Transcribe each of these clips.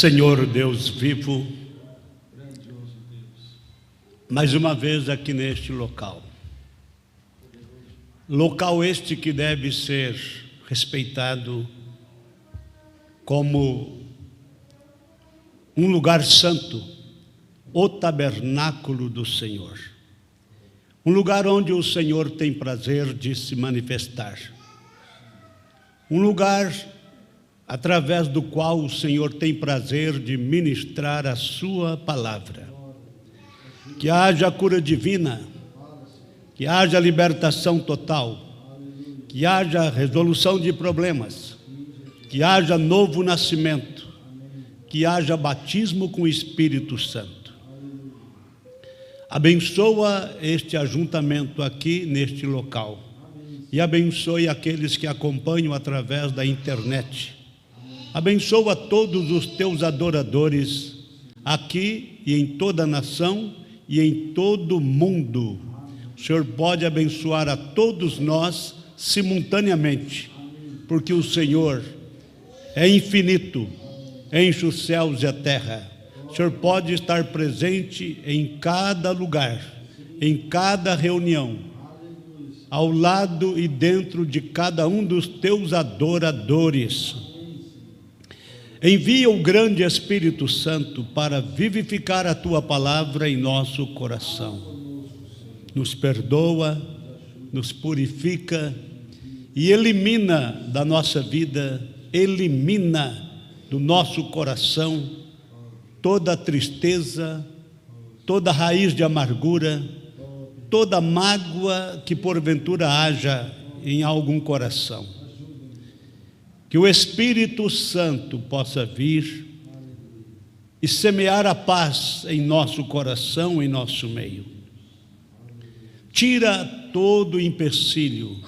Senhor Deus vivo, mais uma vez aqui neste local este que deve ser respeitado como um lugar santo, o tabernáculo do Senhor, um lugar onde o Senhor tem prazer de se manifestar, um lugar através do qual o Senhor tem prazer de ministrar a sua palavra. Que haja cura divina, que haja libertação total, que haja resolução de problemas, que haja novo nascimento, que haja batismo com o Espírito Santo. Abençoa este ajuntamento aqui neste local e abençoe aqueles que acompanham através da internet. Abençoa todos os teus adoradores aqui e em toda a nação e em todo o mundo. O Senhor pode abençoar a todos nós simultaneamente, porque o Senhor é infinito, enche os céus e a terra. O Senhor pode estar presente em cada lugar, em cada reunião, ao lado e dentro de cada um dos teus adoradores. Envia o grande Espírito Santo para vivificar a tua palavra em nosso coração. Nos perdoa, nos purifica e elimina da nossa vida, elimina do nosso coração toda tristeza, toda raiz de amargura, toda mágoa que porventura haja em algum coração. Que o Espírito Santo possa vir e semear a paz em nosso coração, em nosso meio. Tira todo empecilho,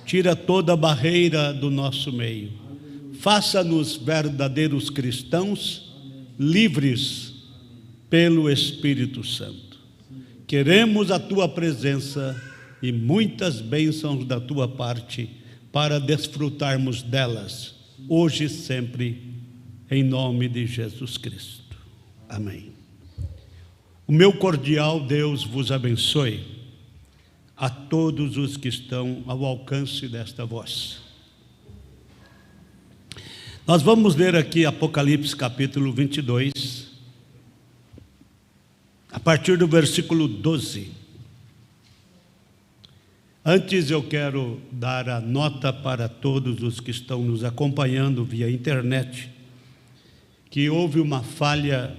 tira toda barreira do nosso meio. Faça-nos verdadeiros cristãos, livres pelo Espírito Santo. Queremos a tua presença e muitas bênçãos da tua parte para desfrutarmos delas, hoje e sempre, em nome de Jesus Cristo. Amém. O meu cordial Deus vos abençoe, a todos os que estão ao alcance desta voz. Nós vamos ler aqui Apocalipse capítulo 22, a partir do versículo 12. Antes eu quero dar a nota para todos os que estão nos acompanhando via internet, que houve uma falha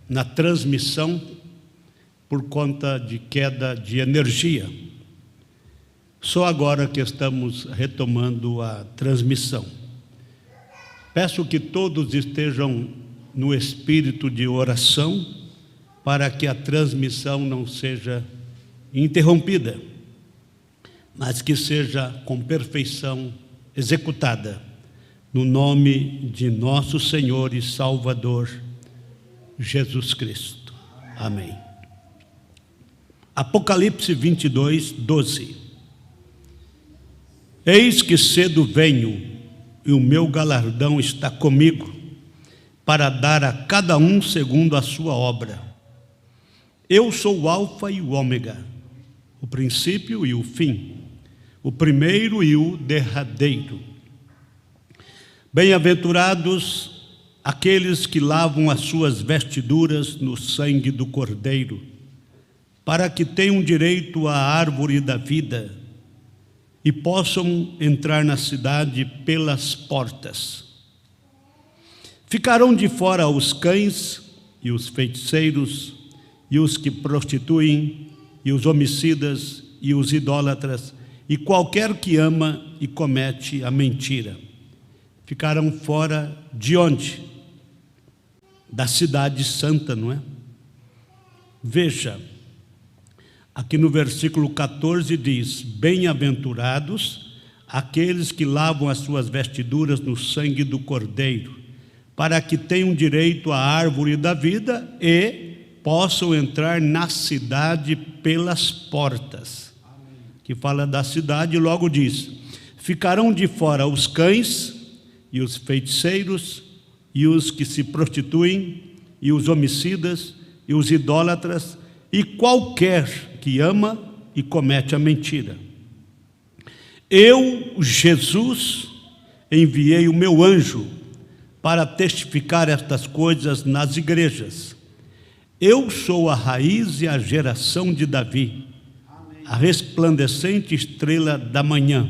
na transmissão por conta de queda de energia. Só agora que estamos retomando a transmissão. Peço que todos estejam no espírito de oração para que a transmissão não seja interrompida, mas que seja com perfeição executada, no nome de nosso Senhor e Salvador, Jesus Cristo. Amém. Apocalipse 22, 12. Eis que cedo venho, e o meu galardão está comigo, para dar a cada um segundo a sua obra. Eu sou o Alfa e o Ômega, o princípio e o fim, o primeiro e o derradeiro. Bem-aventurados aqueles que lavam as suas vestiduras no sangue do Cordeiro, para que tenham direito à árvore da vida e possam entrar na cidade pelas portas. Ficarão de fora os cães e os feiticeiros e os que prostituem e os homicidas e os idólatras e qualquer que ama e comete a mentira. Ficarão fora de onde? Da cidade santa, não é? Veja, aqui no versículo 14 diz: bem-aventurados aqueles que lavam as suas vestiduras no sangue do Cordeiro, para que tenham direito à árvore da vida e possam entrar na cidade pelas portas. Que fala da cidade e logo diz: ficarão de fora os cães e os feiticeiros e os que se prostituem, e os homicidas, e os idólatras, e qualquer que ama e comete a mentira. Eu, Jesus, enviei o meu anjo para testificar estas coisas nas igrejas. Eu sou a raiz e a geração de Davi, a resplandecente estrela da manhã.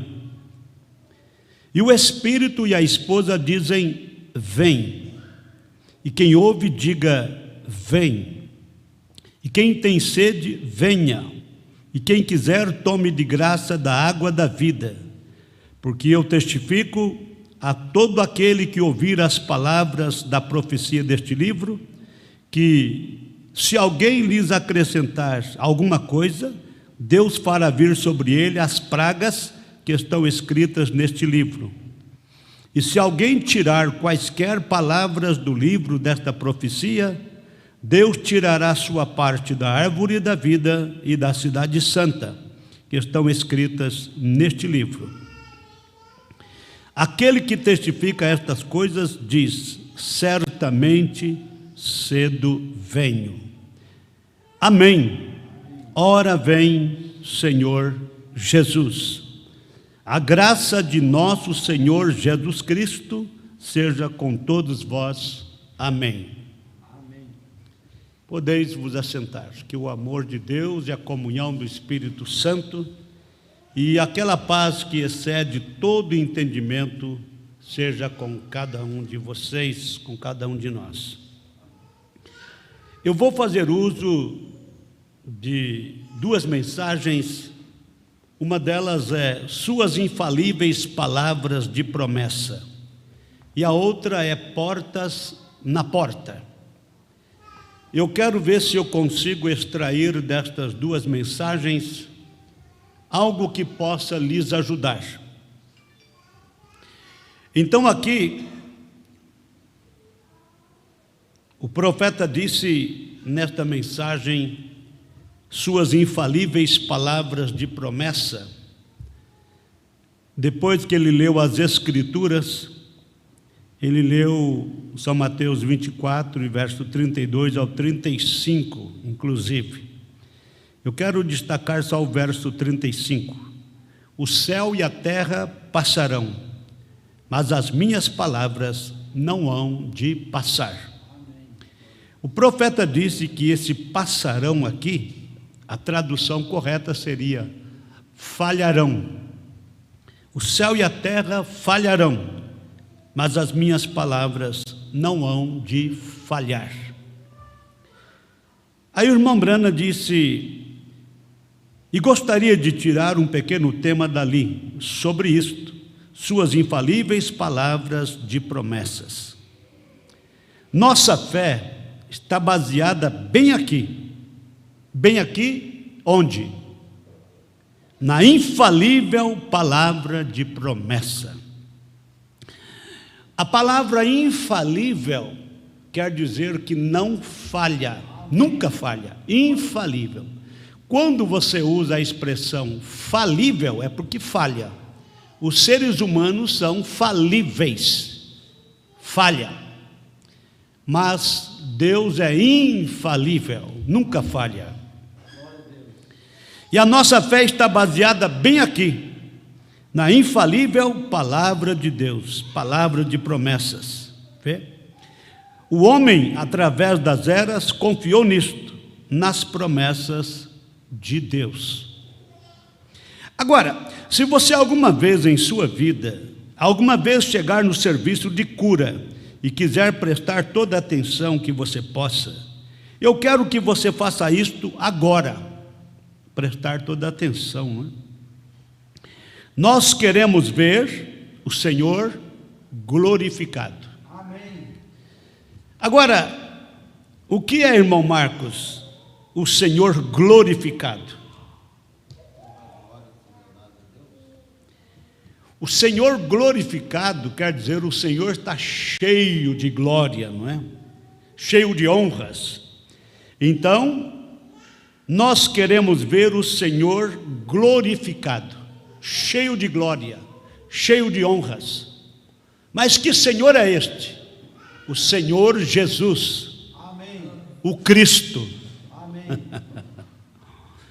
E o Espírito e a esposa dizem: vem. E quem ouve, diga: vem. E quem tem sede, venha. E quem quiser, tome de graça da água da vida. Porque eu testifico a todo aquele que ouvir as palavras da profecia deste livro, que se alguém lhes acrescentar alguma coisa, Deus fará vir sobre ele as pragas que estão escritas neste livro. E se alguém tirar quaisquer palavras do livro desta profecia, Deus tirará sua parte da árvore da vida e da cidade santa, que estão escritas neste livro. Aquele que testifica estas coisas diz: certamente cedo venho. Amém. Ora vem, Senhor Jesus. A graça de nosso Senhor Jesus Cristo seja com todos vós. Amém. Amém. Podeis vos assentar. Que o amor de Deus e a comunhão do Espírito Santo e aquela paz que excede todo entendimento seja com cada um de vocês, com cada um de nós. Eu vou fazer uso de duas mensagens. Uma delas é suas infalíveis palavras de promessa, e a outra é portas na porta. Eu quero ver se eu consigo extrair destas duas mensagens algo que possa lhes ajudar. Então aqui, o profeta disse nesta mensagem suas infalíveis palavras de promessa. Depois que ele leu as Escrituras, ele leu São Mateus 24, verso 32 ao 35, inclusive. Eu quero destacar só o verso 35. O céu e a terra passarão, mas as minhas palavras não hão de passar. O profeta disse que esse passarão aqui, a tradução correta seria falharão. O céu e a terra falharão, mas as minhas palavras não hão de falhar. Aí o irmão Brana disse, e gostaria de tirar um pequeno tema dali, sobre isto, suas infalíveis palavras de promessas. Nossa fé está baseada bem aqui. Bem aqui, onde? Na infalível palavra de promessa. A palavra infalível quer dizer que não falha, nunca falha, infalível. Quando você usa a expressão falível, é porque falha. Os seres humanos são falíveis, falha. Mas Deus é infalível, nunca falha. E a nossa fé está baseada bem aqui, na infalível palavra de Deus, palavra de promessas. Vê? O homem, através das eras, confiou nisto, nas promessas de Deus. Agora, se você alguma vez em sua vida, alguma vez chegar no serviço de cura e quiser prestar toda a atenção que você possa, eu quero que você faça isto agora. Prestar toda a atenção, né? Nós queremos ver o Senhor glorificado. Amém. Agora, o que é, irmão Marcos, o Senhor glorificado? O Senhor glorificado quer dizer o Senhor está cheio de glória, não é? Cheio de honras. Então, nós queremos ver o Senhor glorificado, cheio de glória, cheio de honras. Mas que Senhor é este? o Senhor Jesus, Amém. o Cristo. Amém.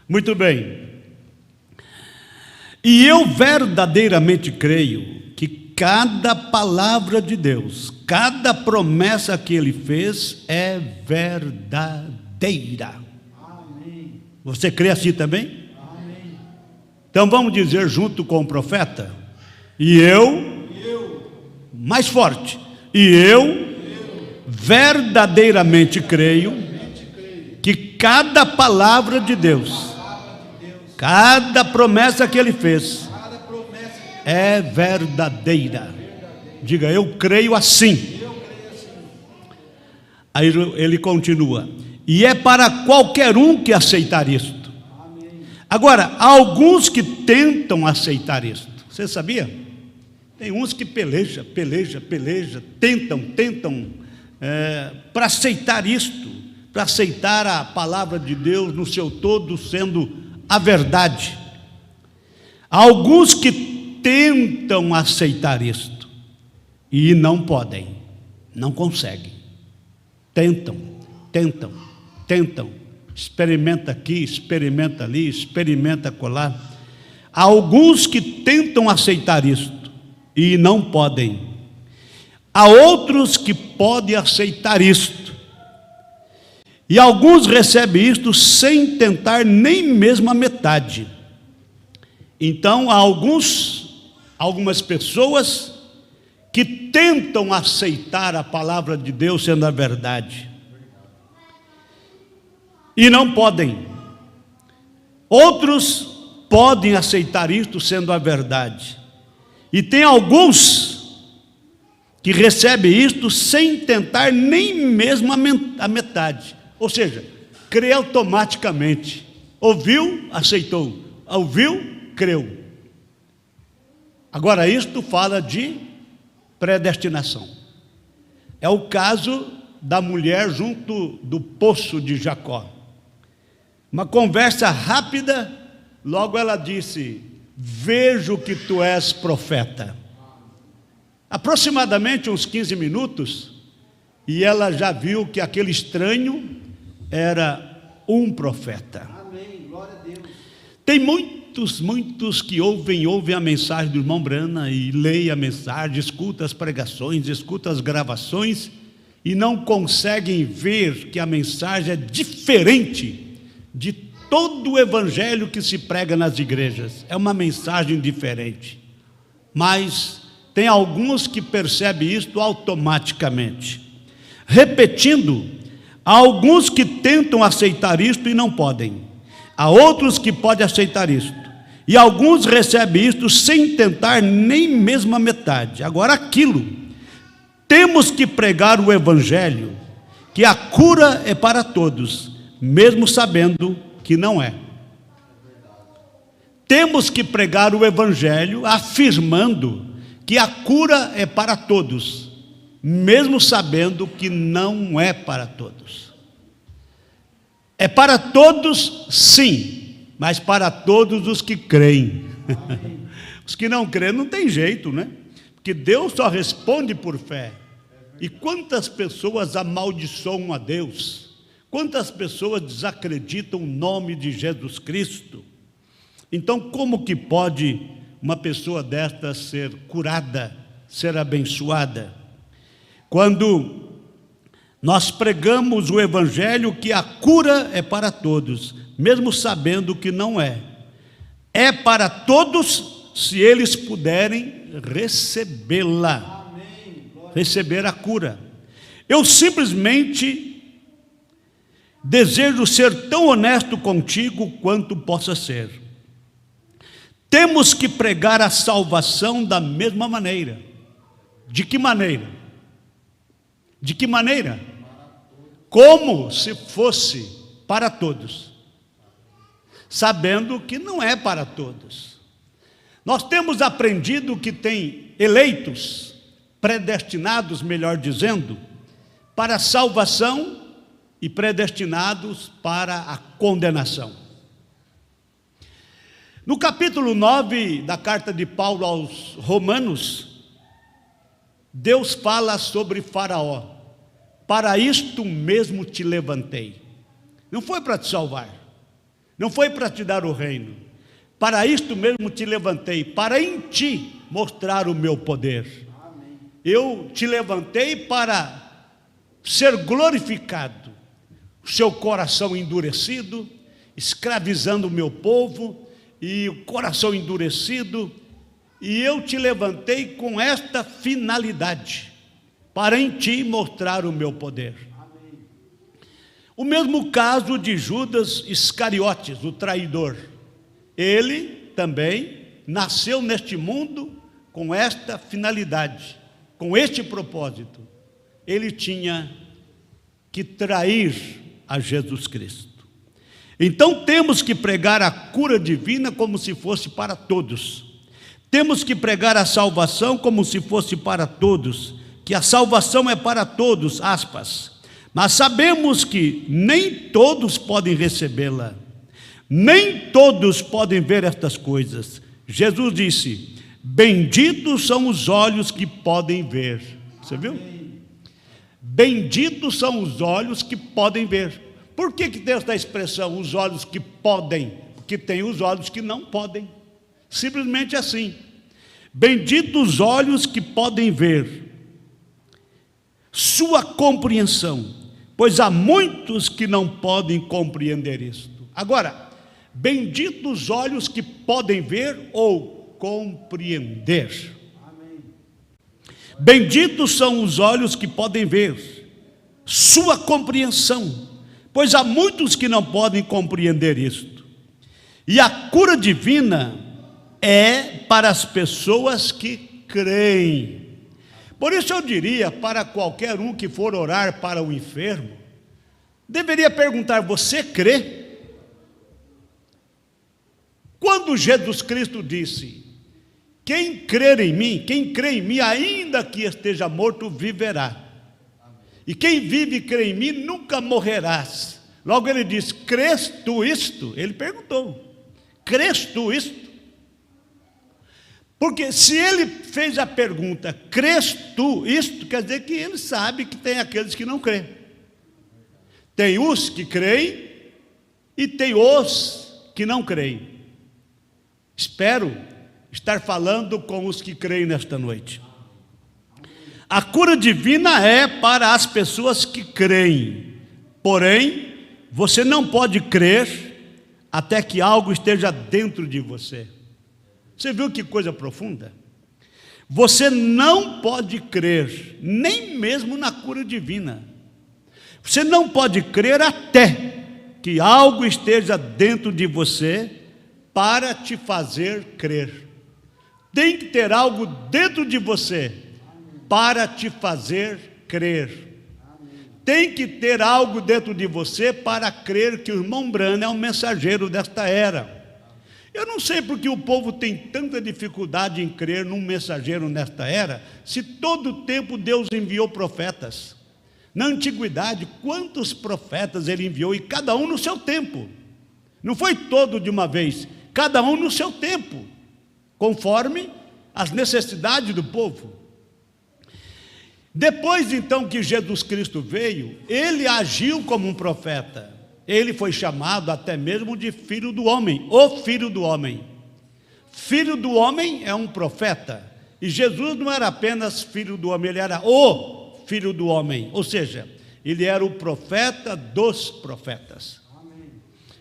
Muito bem. E eu verdadeiramente creio que cada palavra de Deus, cada promessa que Ele fez é verdadeira. Amém. Você crê assim também? Amém. Então vamos dizer junto com o profeta: e eu, mais forte, e eu verdadeiramente creio que cada palavra de Deus, cada promessa que Ele fez é verdadeira. Diga, eu creio assim. Aí ele continua: e é para qualquer um que aceitar isto. Agora, há alguns que tentam aceitar isto. Você sabia? Tem uns que pelejam, tentam para aceitar isto, para aceitar a palavra de Deus no seu todo sendo a verdade. Há alguns que tentam aceitar isto e não podem, não conseguem. Tentam, experimenta aqui, experimenta ali, experimenta acolá. Há alguns que tentam aceitar isto e não podem. Há outros que podem aceitar isto, e alguns recebem isto sem tentar nem mesmo a metade. Então há algumas pessoas que tentam aceitar a palavra de Deus sendo a verdade e não podem. Outros podem aceitar isto sendo a verdade, e tem alguns que recebem isto sem tentar nem mesmo a metade, ou seja, crê automaticamente. Ouviu, aceitou, ouviu, creu. Agora, isto fala de predestinação. É o caso da mulher junto do poço de Jacó. Uma conversa rápida, logo ela disse: vejo que tu és profeta. Aproximadamente uns 15 minutos, e ela já viu que aquele estranho era um profeta. Amém. Glória a Deus. Tem muitos que ouvem a mensagem do irmão Brana e leem a mensagem, escutam as pregações, escutam as gravações e não conseguem ver que a mensagem é diferente de todo o evangelho que se prega nas igrejas. É uma mensagem diferente. Mas tem alguns que percebem isto automaticamente. Repetindo, há alguns que tentam aceitar isto e não podem. Há outros que podem aceitar isto. E alguns recebem isto sem tentar nem mesmo a metade. Agora, aquilo, temos que pregar o evangelho, que a cura é para todos, mesmo sabendo que não é. Temos que pregar o evangelho afirmando que a cura é para todos, mesmo sabendo que não é para todos. É para todos, sim, mas para todos os que creem. Os que não creem não tem jeito, né? Porque Deus só responde por fé. E quantas pessoas amaldiçoam a Deus? Quantas pessoas desacreditam o nome de Jesus Cristo? Então, como que pode uma pessoa desta ser curada, ser abençoada? Quando nós pregamos o evangelho que a cura é para todos, mesmo sabendo que não é. É para todos se eles puderem recebê-la. Receber a cura. Eu simplesmente desejo ser tão honesto contigo quanto possa ser. Temos que pregar a salvação da mesma maneira. De que maneira? De que maneira? Como se fosse para todos, sabendo que não é para todos. Nós temos aprendido que tem eleitos, predestinados, melhor dizendo, para a salvação e predestinados para a condenação. No capítulo 9 da carta de Paulo aos Romanos, Deus fala sobre Faraó. para isto mesmo te levantei. Não foi para te salvar, não foi para te dar o reino. Para isto mesmo te levantei, para em ti mostrar o meu poder. Amém. Eu te levantei para ser glorificado. O seu coração endurecido, escravizando o meu povo, e o coração endurecido, e eu te levantei com esta finalidade, para em ti mostrar o meu poder. Amém. O mesmo caso de Judas Iscariotes, o traidor. Ele também nasceu neste mundo com esta finalidade, com este propósito. Ele tinha que trair a Jesus Cristo. Então temos que pregar a cura divina como se fosse para todos. Temos que pregar a salvação como se fosse para todos, que a salvação é para todos, aspas. Mas sabemos que nem todos podem recebê-la. Nem todos podem ver estas coisas. Jesus disse: benditos são os olhos que podem ver. Você viu? Benditos são os olhos que podem ver. Por que tem essa expressão, os olhos que podem? Porque tem os olhos que não podem. Simplesmente assim. Benditos os olhos que podem ver, sua compreensão, pois há muitos que não podem compreender isto. Agora, benditos os olhos que podem ver ou compreender. Amém. Benditos são os olhos que podem ver, sua compreensão, pois há muitos que não podem compreender isto. E a cura divina é para as pessoas que creem. Por isso eu diria para qualquer um que for orar para o enfermo, deveria perguntar: você crê? Quando Jesus Cristo disse: quem crê em mim, ainda que esteja morto, viverá. E quem vive e crê em mim, nunca morrerás. Logo ele diz: crês tu isto? Ele perguntou: crês tu isto? Porque se ele fez a pergunta, crês tu isto, quer dizer que ele sabe que tem aqueles que não creem. Tem os que creem e tem os que não creem. Espero estar falando com os que creem nesta noite. A cura divina é para as pessoas que creem. Porém, você não pode crer até que algo esteja dentro de você. Você viu que coisa profunda? Você não pode crer, nem mesmo na cura divina. Você não pode crer até que algo esteja dentro de você para te fazer crer. Tem que ter algo dentro de você para te fazer crer. Tem que ter algo dentro de você para crer que o irmão Branham é um mensageiro desta era. Eu não sei porque o povo tem tanta dificuldade em crer num mensageiro nesta era, se todo o tempo Deus enviou profetas. Na antiguidade, quantos profetas ele enviou, e cada um no seu tempo. Não foi todo de uma vez, cada um no seu tempo, conforme as necessidades do povo. Depois então que Jesus Cristo veio, ele agiu como um profeta. Ele foi chamado até mesmo de filho do homem, o filho do homem. Filho do homem é um profeta. E Jesus não era apenas filho do homem, ele era o filho do homem. Ou seja, ele era o profeta dos profetas.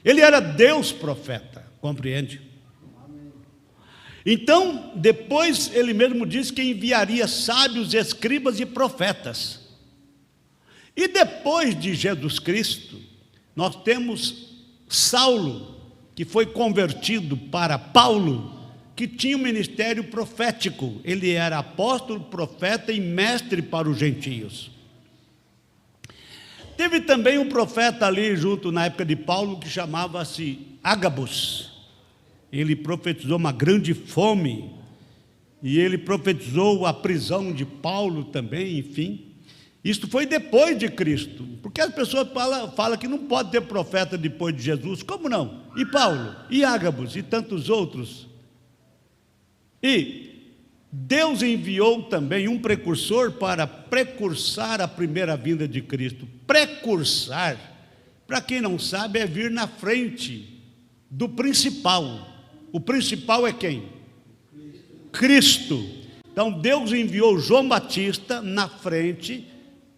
Ele era Deus profeta, compreende? Então, depois ele mesmo disse que enviaria sábios, escribas e profetas. E depois de Jesus Cristo, nós temos Saulo, que foi convertido para Paulo, que tinha um ministério profético. Ele era apóstolo, profeta e mestre para os gentios. Teve também um profeta ali junto na época de Paulo que chamava-se Ágabos. Ele profetizou uma grande fome e ele profetizou a prisão de Paulo também, enfim. Isso foi depois de Cristo, porque as pessoas falam que não pode ter profeta depois de Jesus. Como não? E Paulo, e Ágabos, e tantos outros. E Deus enviou também um precursor para precursar a primeira vinda de Cristo. Precursar, para quem não sabe, é vir na frente do principal. O principal é quem? Cristo. Então Deus enviou João Batista na frente,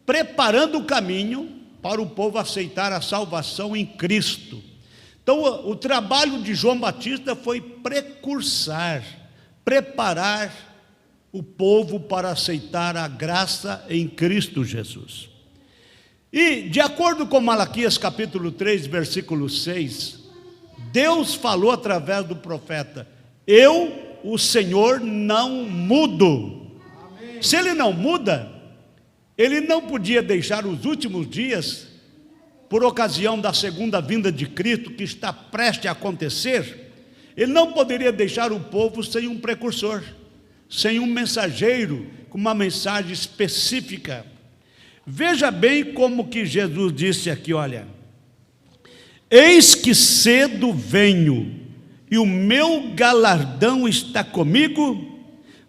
preparando o caminho para o povo aceitar a salvação em Cristo. Então o trabalho de João Batista foi precursar, preparar o povo para aceitar a graça em Cristo Jesus. E de acordo com Malaquias capítulo 3, versículo 6, Deus falou através do profeta: eu, o Senhor, não mudo. Amém. Se ele não muda, ele não podia deixar os últimos dias, por ocasião da segunda vinda de Cristo, que está prestes a acontecer, ele não poderia deixar o povo sem um precursor, sem um mensageiro, com uma mensagem específica. Veja bem como que Jesus disse aqui, olha: eis que cedo venho, e o meu galardão está comigo,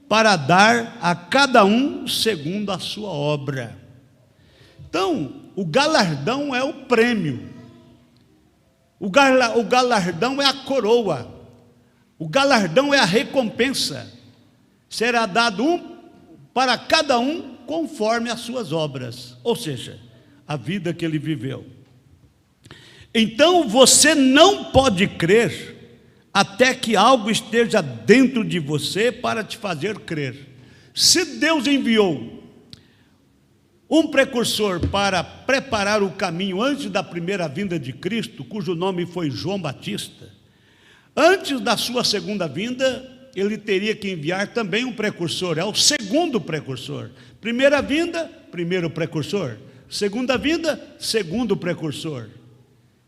para dar a cada um segundo a sua obra. Então, o galardão é o prêmio, o galardão é a coroa, o galardão é a recompensa. Será dado para cada um conforme as suas obras, ou seja, a vida que ele viveu. Então você não pode crer até que algo esteja dentro de você para te fazer crer. Se Deus enviou um precursor para preparar o caminho antes da primeira vinda de Cristo, cujo nome foi João Batista, antes da sua segunda vinda, ele teria que enviar também um precursor, é o segundo precursor. Primeira vinda, primeiro precursor. Segunda vinda, segundo precursor.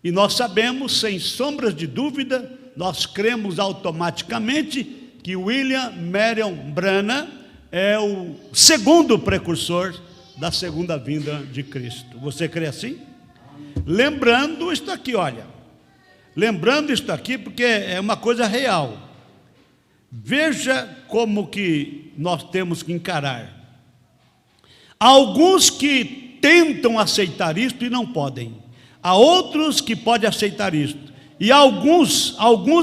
E nós sabemos, sem sombras de dúvida, nós cremos automaticamente que William Marion Branham é o segundo precursor da segunda vinda de Cristo. Você crê assim? Lembrando isto aqui, olha. Lembrando isto aqui porque é uma coisa real. Veja como que nós temos que encarar. Há alguns que tentam aceitar isto e não podem. Há outros que podem aceitar isto. E alguns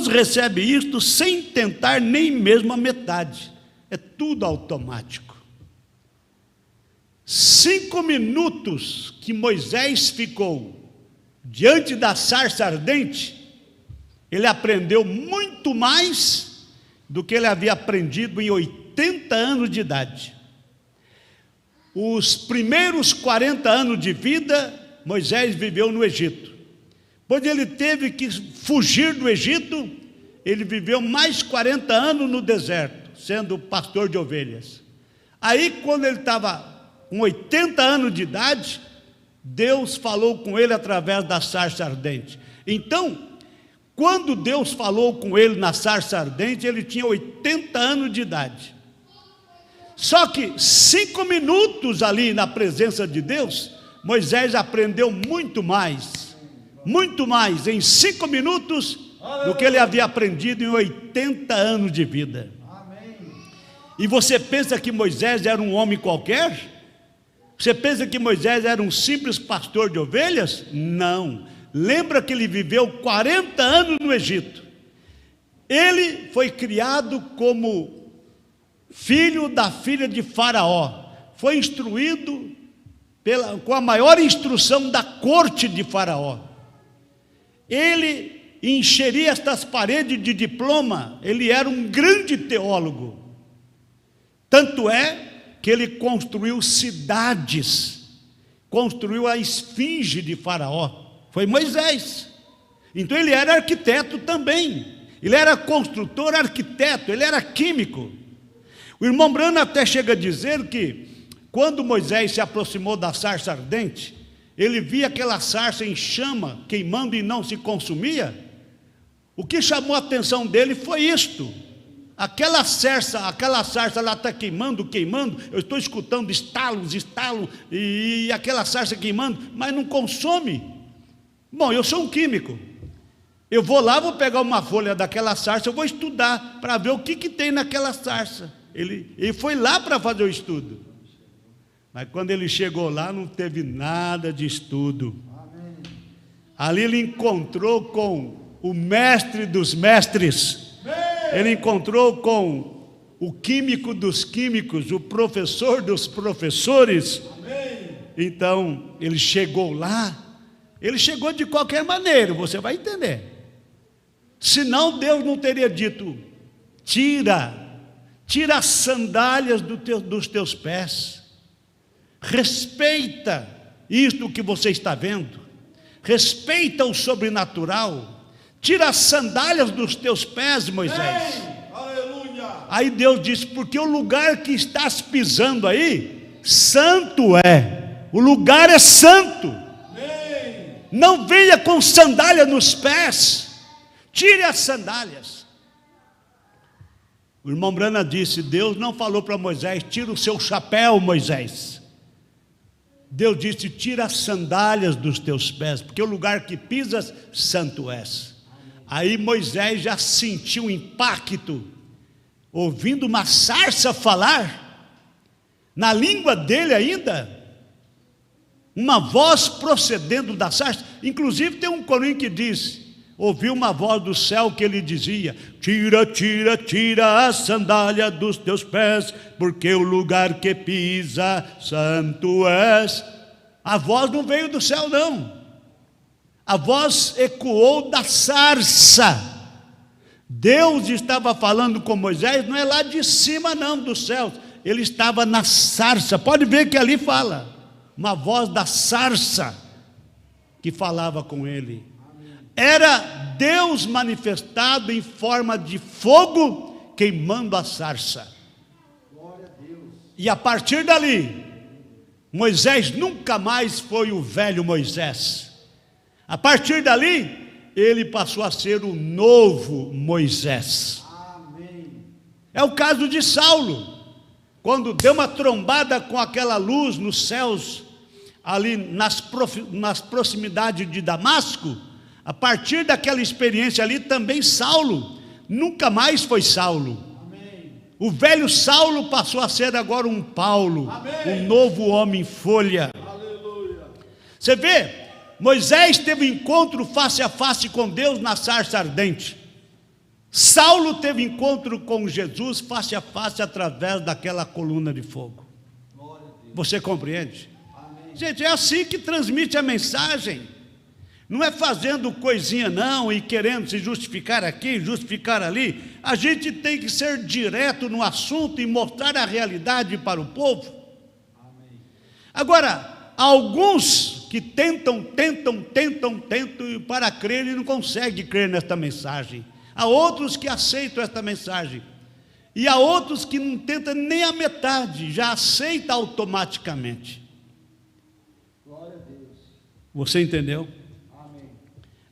recebem isto sem tentar nem mesmo a metade. É tudo automático. 5 minutos que Moisés ficou diante da sarça ardente, ele aprendeu muito mais do que ele havia aprendido em 80 anos de idade. Os primeiros 40 anos de vida, Moisés viveu no Egito. Quando ele teve que fugir do Egito, ele viveu mais 40 anos no deserto, sendo pastor de ovelhas. Aí, quando ele estava com 80 anos de idade, Deus falou com ele através da sarça ardente. Então, quando Deus falou com ele na sarça ardente, ele tinha 80 anos de idade. Só que 5 minutos ali na presença de Deus, Moisés aprendeu muito mais em 5 minutos do que ele havia aprendido em 80 anos de vida. E você pensa que Moisés era um homem qualquer? Você pensa que Moisés era um simples pastor de ovelhas? Não. Lembra que ele viveu 40 anos no Egito. Ele foi criado como filho da filha de Faraó. Foi instruído com a maior instrução da corte de Faraó. Ele encheria estas paredes de diploma. Ele era um grande teólogo. Tanto é que ele construiu cidades, construiu a esfinge de Faraó. Foi Moisés. Então ele era arquiteto também. Ele era construtor, arquiteto, ele era químico. O irmão Branham até chega a dizer que quando Moisés se aproximou da sarça ardente, ele via aquela sarça em chama, queimando e não se consumia. O que chamou a atenção dele foi isto: aquela sarça lá está queimando, eu estou escutando estalos, e aquela sarça queimando, mas não consome. Bom, eu sou um químico, eu vou lá, vou pegar uma folha daquela sarça, eu vou estudar para ver o que tem naquela sarça. Ele foi lá para fazer o estudo. Mas quando ele chegou lá, não teve nada de estudo. Ali ele encontrou com o mestre dos mestres. Ele encontrou com o químico dos químicos, o professor dos professores. Então, ele chegou lá. Ele chegou de qualquer maneira, você vai entender. Senão Deus não teria dito: tira as sandálias dos teus pés. Respeita isto que você está vendo. Respeita o sobrenatural. Tira as sandálias dos teus pés, Moisés. Aleluia. Aí Deus disse: porque o lugar que estás pisando aí, santo é. O lugar é santo. Não venha com sandália nos pés. Tire as sandálias. O irmão Brana disse: Deus não falou para Moisés: tira o seu chapéu, Moisés. Deus disse: tira as sandálias dos teus pés, porque o lugar que pisas, santo és. Aí Moisés já sentiu o impacto, ouvindo uma sarça falar, na língua dele ainda, uma voz procedendo da sarça. Inclusive tem um corinho que diz: ouviu uma voz do céu que ele dizia: tira a sandália dos teus pés, porque o lugar que pisa, santo és. A voz não veio do céu, não. A voz ecoou da sarça. Deus estava falando com Moisés, não é lá de cima não, dos céus. Ele estava na sarça. Pode ver que ali fala uma voz da sarça que falava com ele. Era Deus manifestado em forma de fogo, queimando a sarça. Glória a Deus. E a partir dali, Moisés nunca mais foi o velho Moisés. A partir dali, ele passou a ser o novo Moisés. Amém. É o caso de Saulo, quando deu uma trombada com aquela luz nos céus, ali nas proximidades de Damasco. A partir daquela experiência ali, também Saulo nunca mais foi Saulo. Amém. O velho Saulo passou a ser agora um Paulo. Amém. Um novo homem folha. Aleluia. Você vê, Moisés teve encontro face a face com Deus na sarça ardente. Saulo teve encontro com Jesus face a face através daquela coluna de fogo. Glória a Deus. Você compreende? Amém. Gente, é assim que transmite a mensagem. Não é fazendo coisinha não e querendo se justificar aqui, justificar ali. A gente tem que ser direto no assunto e mostrar a realidade para o povo. Amém. Agora, alguns que tentam para crer e não conseguem crer nesta mensagem. Há outros que aceitam esta mensagem. E há outros que não tentam nem a metade, já aceita automaticamente. Glória a Deus. Você entendeu? Amém.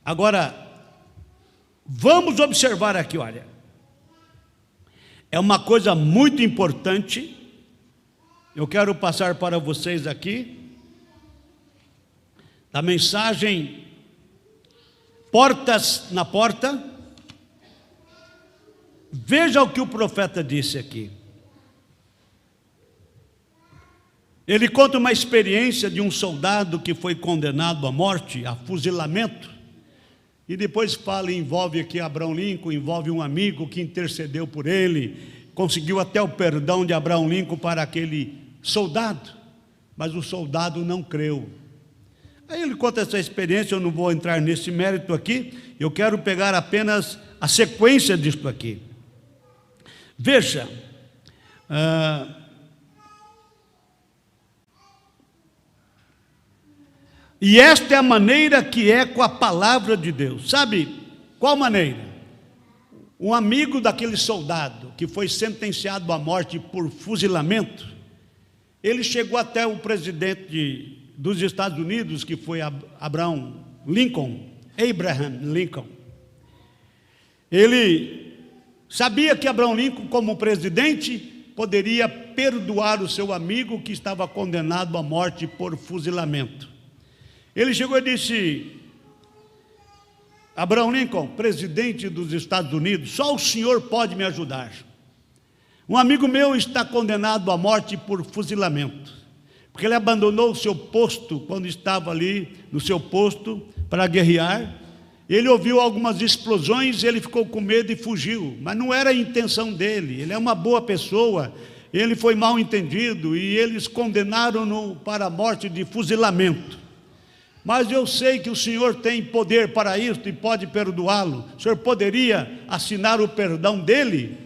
Agora, vamos observar aqui, olha. É uma coisa muito importante. Eu quero passar para vocês aqui a mensagem Portas na Porta. Veja o que o profeta disse aqui. Ele conta uma experiência de um soldado que foi condenado à morte, a fuzilamento, e depois fala, envolve aqui Abraham Lincoln, envolve um amigo que intercedeu por ele, conseguiu até o perdão de Abraham Lincoln para aquele soldado, mas o soldado não creu. Aí ele conta essa experiência, eu não vou entrar nesse mérito aqui, eu quero pegar apenas a sequência disto aqui. Veja, e esta é a maneira que é com a palavra de Deus. Sabe qual maneira? Um amigo daquele soldado que foi sentenciado à morte por fuzilamento, ele chegou até o presidente dos Estados Unidos, que foi Abraham Lincoln. Ele sabia que Abraham Lincoln, como presidente, poderia perdoar o seu amigo que estava condenado à morte por fuzilamento. Ele chegou e disse: Abraham Lincoln, presidente dos Estados Unidos, só o senhor pode me ajudar. Um amigo meu está condenado à morte por fuzilamento, porque ele abandonou o seu posto quando estava ali no seu posto para guerrear. Ele ouviu algumas explosões, ele ficou com medo e fugiu, mas não era a intenção dele. Ele é uma boa pessoa, ele foi mal entendido e eles condenaram-no para a morte de fuzilamento. Mas eu sei que o Senhor tem poder para isso e pode perdoá-lo. O Senhor poderia assinar o perdão dele?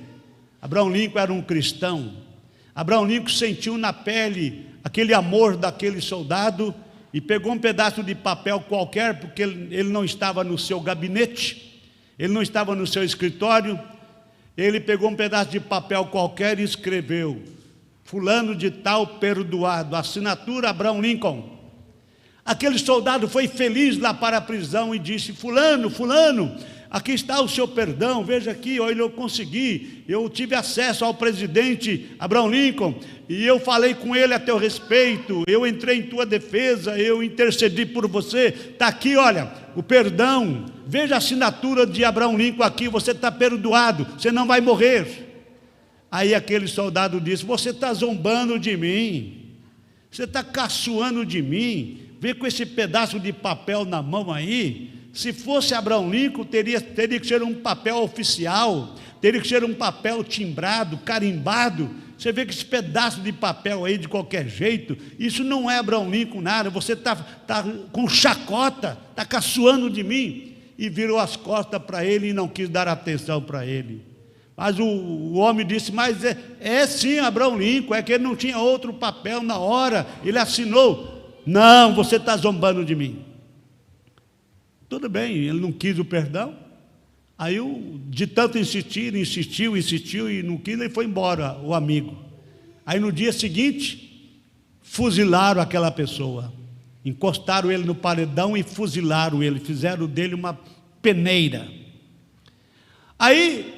Abraão Lincoln era um cristão. Abraão Lincoln sentiu na pele aquele amor daquele soldado e pegou um pedaço de papel qualquer, porque ele não estava no seu gabinete, ele não estava no seu escritório. Ele pegou um pedaço de papel qualquer e escreveu: fulano de tal perdoado, assinatura Abraão Lincoln. Aquele soldado foi feliz lá para a prisão e disse: fulano, aqui está o seu perdão, veja aqui, olha, eu consegui, eu tive acesso ao presidente Abraão Lincoln, e eu falei com ele a teu respeito, eu entrei em tua defesa, eu intercedi por você, está aqui, olha, o perdão, veja a assinatura de Abraão Lincoln aqui, você está perdoado, você não vai morrer. Aí aquele soldado disse: você está zombando de mim, você está caçoando de mim, vem com esse pedaço de papel na mão aí. Se fosse Abraão Lincoln, teria que ser um papel oficial, teria que ser um papel timbrado, carimbado. Você vê que esse pedaço de papel aí, de qualquer jeito, isso não é Abraão Lincoln nada, você está com chacota, está caçoando de mim. E virou as costas para ele e não quis dar atenção para ele. Mas o homem disse: mas é sim Abraão Lincoln, é que ele não tinha outro papel na hora, ele assinou. Não, você está zombando de mim. Tudo bem, ele não quis o perdão. Aí, de tanto insistir, insistiu e não quis, ele foi embora, o amigo. Aí no dia seguinte, fuzilaram aquela pessoa, encostaram ele no paredão e fuzilaram ele, fizeram dele uma peneira. Aí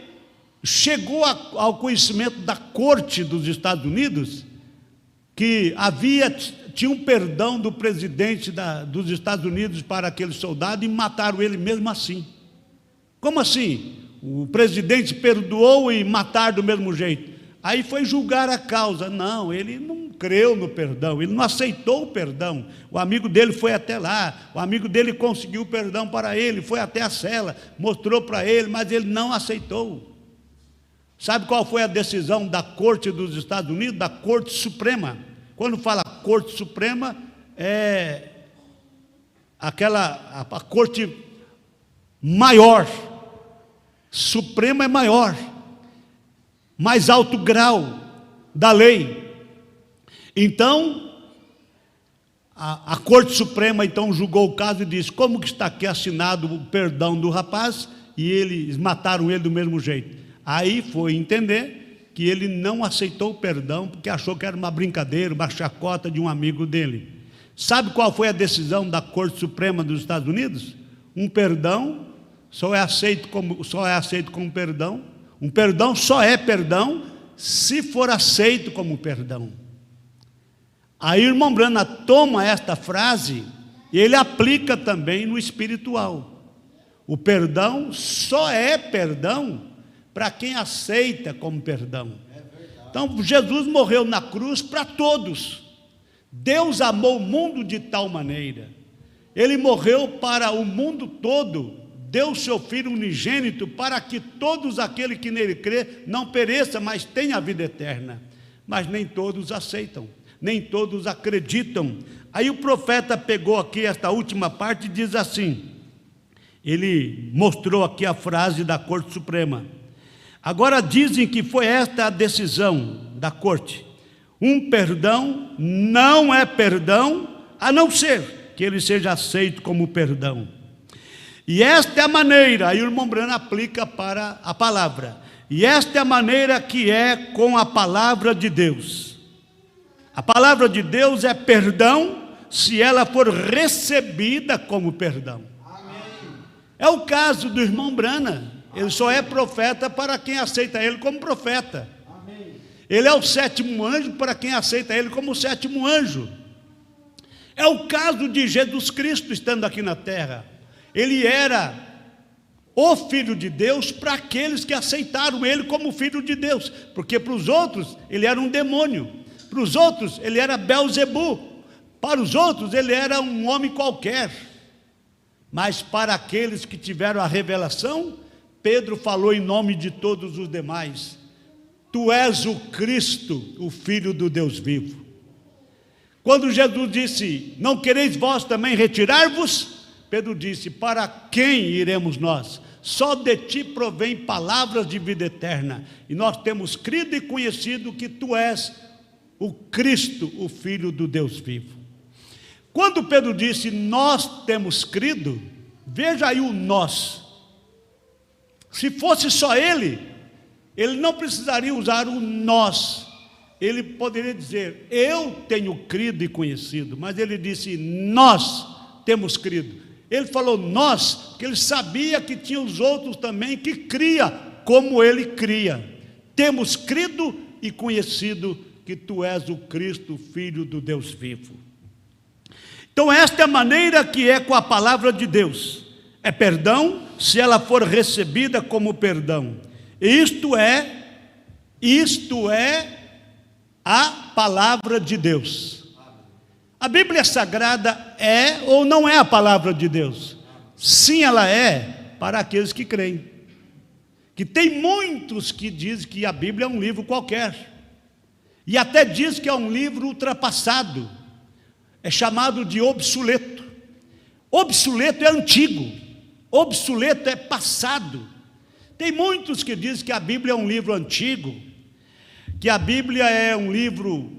chegou ao conhecimento da corte dos Estados Unidos que tinha um perdão do presidente dos Estados Unidos para aquele soldado, e mataram ele mesmo assim. Como assim? O presidente perdoou e mataram do mesmo jeito. Aí foi julgar a causa. Não, ele não creu no perdão, ele não aceitou o perdão. O amigo dele foi até lá, o amigo dele conseguiu o perdão para ele, foi até a cela, mostrou para ele, mas ele não aceitou. Sabe qual foi a decisão da Corte dos Estados Unidos, da Corte Suprema? Quando fala Corte Suprema, é a corte maior. Suprema é maior, mais alto grau da lei. Então, a Corte Suprema então julgou o caso e disse: como que está aqui assinado o perdão do rapaz e eles mataram ele do mesmo jeito? Aí foi entender que ele não aceitou o perdão porque achou que era uma brincadeira, uma chacota de um amigo dele. Sabe qual foi a decisão da Corte Suprema dos Estados Unidos? Um perdão só é aceito como perdão. Um perdão só é perdão se for aceito como perdão. Aí o irmão Branham toma esta frase e ele aplica também no espiritual. O perdão só é perdão para quem aceita como perdão. Então Jesus morreu na cruz para todos. Deus amou o mundo de tal maneira, ele morreu para o mundo todo, deu seu Filho unigênito para que todos aqueles que nele crê não pereça, mas tenha a vida eterna. Mas nem todos aceitam, nem todos acreditam. Aí o profeta pegou aqui esta última parte e diz assim, ele mostrou aqui a frase da Corte Suprema. Agora dizem que foi esta a decisão da corte: um perdão não é perdão, a não ser que ele seja aceito como perdão. E esta é a maneira, aí o irmão Branham aplica para a palavra, e esta é a maneira que é com a palavra de Deus. A palavra de Deus é perdão se ela for recebida como perdão. Amém. É o caso do irmão Branham. Ele só é profeta para quem aceita ele como profeta. Amém. Ele é o sétimo anjo para quem aceita ele como o sétimo anjo. É o caso de Jesus Cristo estando aqui na terra. Ele era o Filho de Deus para aqueles que aceitaram ele como Filho de Deus, porque para os outros ele era um demônio, para os outros ele era Belzebu, para os outros ele era um homem qualquer, mas para aqueles que tiveram a revelação, Pedro falou em nome de todos os demais: tu és o Cristo, o Filho do Deus vivo. Quando Jesus disse: não quereis vós também retirar-vos? Pedro disse: para quem iremos nós? Só de ti provém palavras de vida eterna, e nós temos crido e conhecido que tu és o Cristo, o Filho do Deus vivo. Quando Pedro disse: nós temos crido, veja aí o nós. Se fosse só ele não precisaria usar o nós, ele poderia dizer: eu tenho crido e conhecido, mas ele disse: nós temos crido. Ele falou nós, porque ele sabia que tinha os outros também que cria como ele cria. Temos crido e conhecido que tu és o Cristo, Filho do Deus vivo. Então esta é a maneira que é com a palavra de Deus. É perdão se ela for recebida como perdão. Isto é a palavra de Deus. A Bíblia Sagrada é ou não é a palavra de Deus? Sim, ela é para aqueles que creem. Que tem muitos que dizem que a Bíblia é um livro qualquer. E até diz que é um livro ultrapassado. É chamado de obsoleto. Obsoleto é antigo. Obsoleto é passado. Tem muitos que dizem que a Bíblia é um livro antigo, que a Bíblia é um livro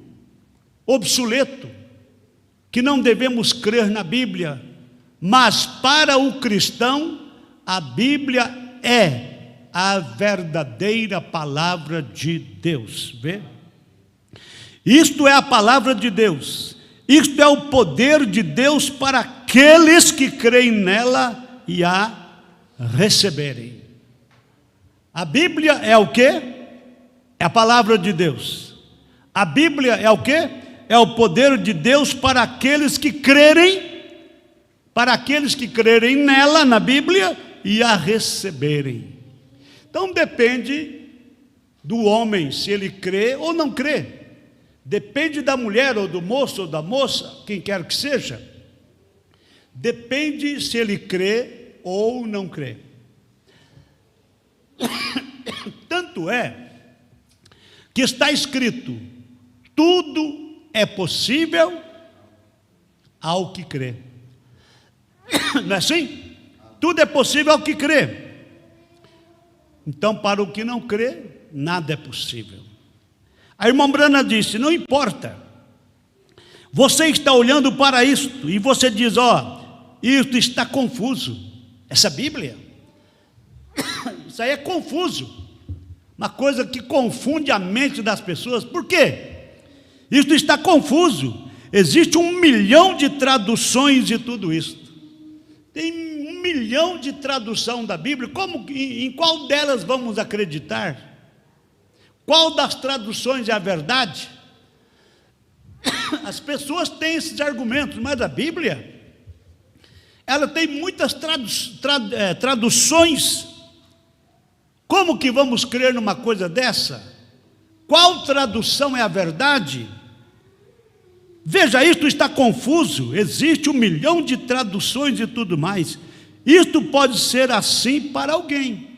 obsoleto, que não devemos crer na Bíblia, mas para o cristão, a Bíblia é a verdadeira palavra de Deus. Vê? Isto é a palavra de Deus, isto é o poder de Deus para aqueles que creem nela e a receberem. A Bíblia é o quê? É a palavra de Deus. A Bíblia é o quê? É o poder de Deus para aqueles que crerem nela, na Bíblia, e a receberem. Então depende do homem se ele crê ou não crê. Depende da mulher ou do moço ou da moça, quem quer que seja. Depende se ele crê ou não crê. Tanto é que está escrito: tudo é possível ao que crê. Não é assim? Tudo é possível ao que crê. Então, para o que não crê, nada é possível. A irmã Brana disse: não importa, você está olhando para isto e você diz: isto está confuso. Essa Bíblia, isso aí é confuso. Uma coisa que confunde a mente das pessoas. Por quê? Isto está confuso. Existe 1 milhão de traduções de tudo isso. Tem 1 milhão de tradução da Bíblia. Em qual delas vamos acreditar? Qual das traduções é a verdade? As pessoas têm esses argumentos, mas a Bíblia, ela tem muitas traduções. Como que vamos crer numa coisa dessa? Qual tradução é a verdade? Veja, isto está confuso. Existe 1 milhão de traduções e tudo mais. Isto pode ser assim para alguém.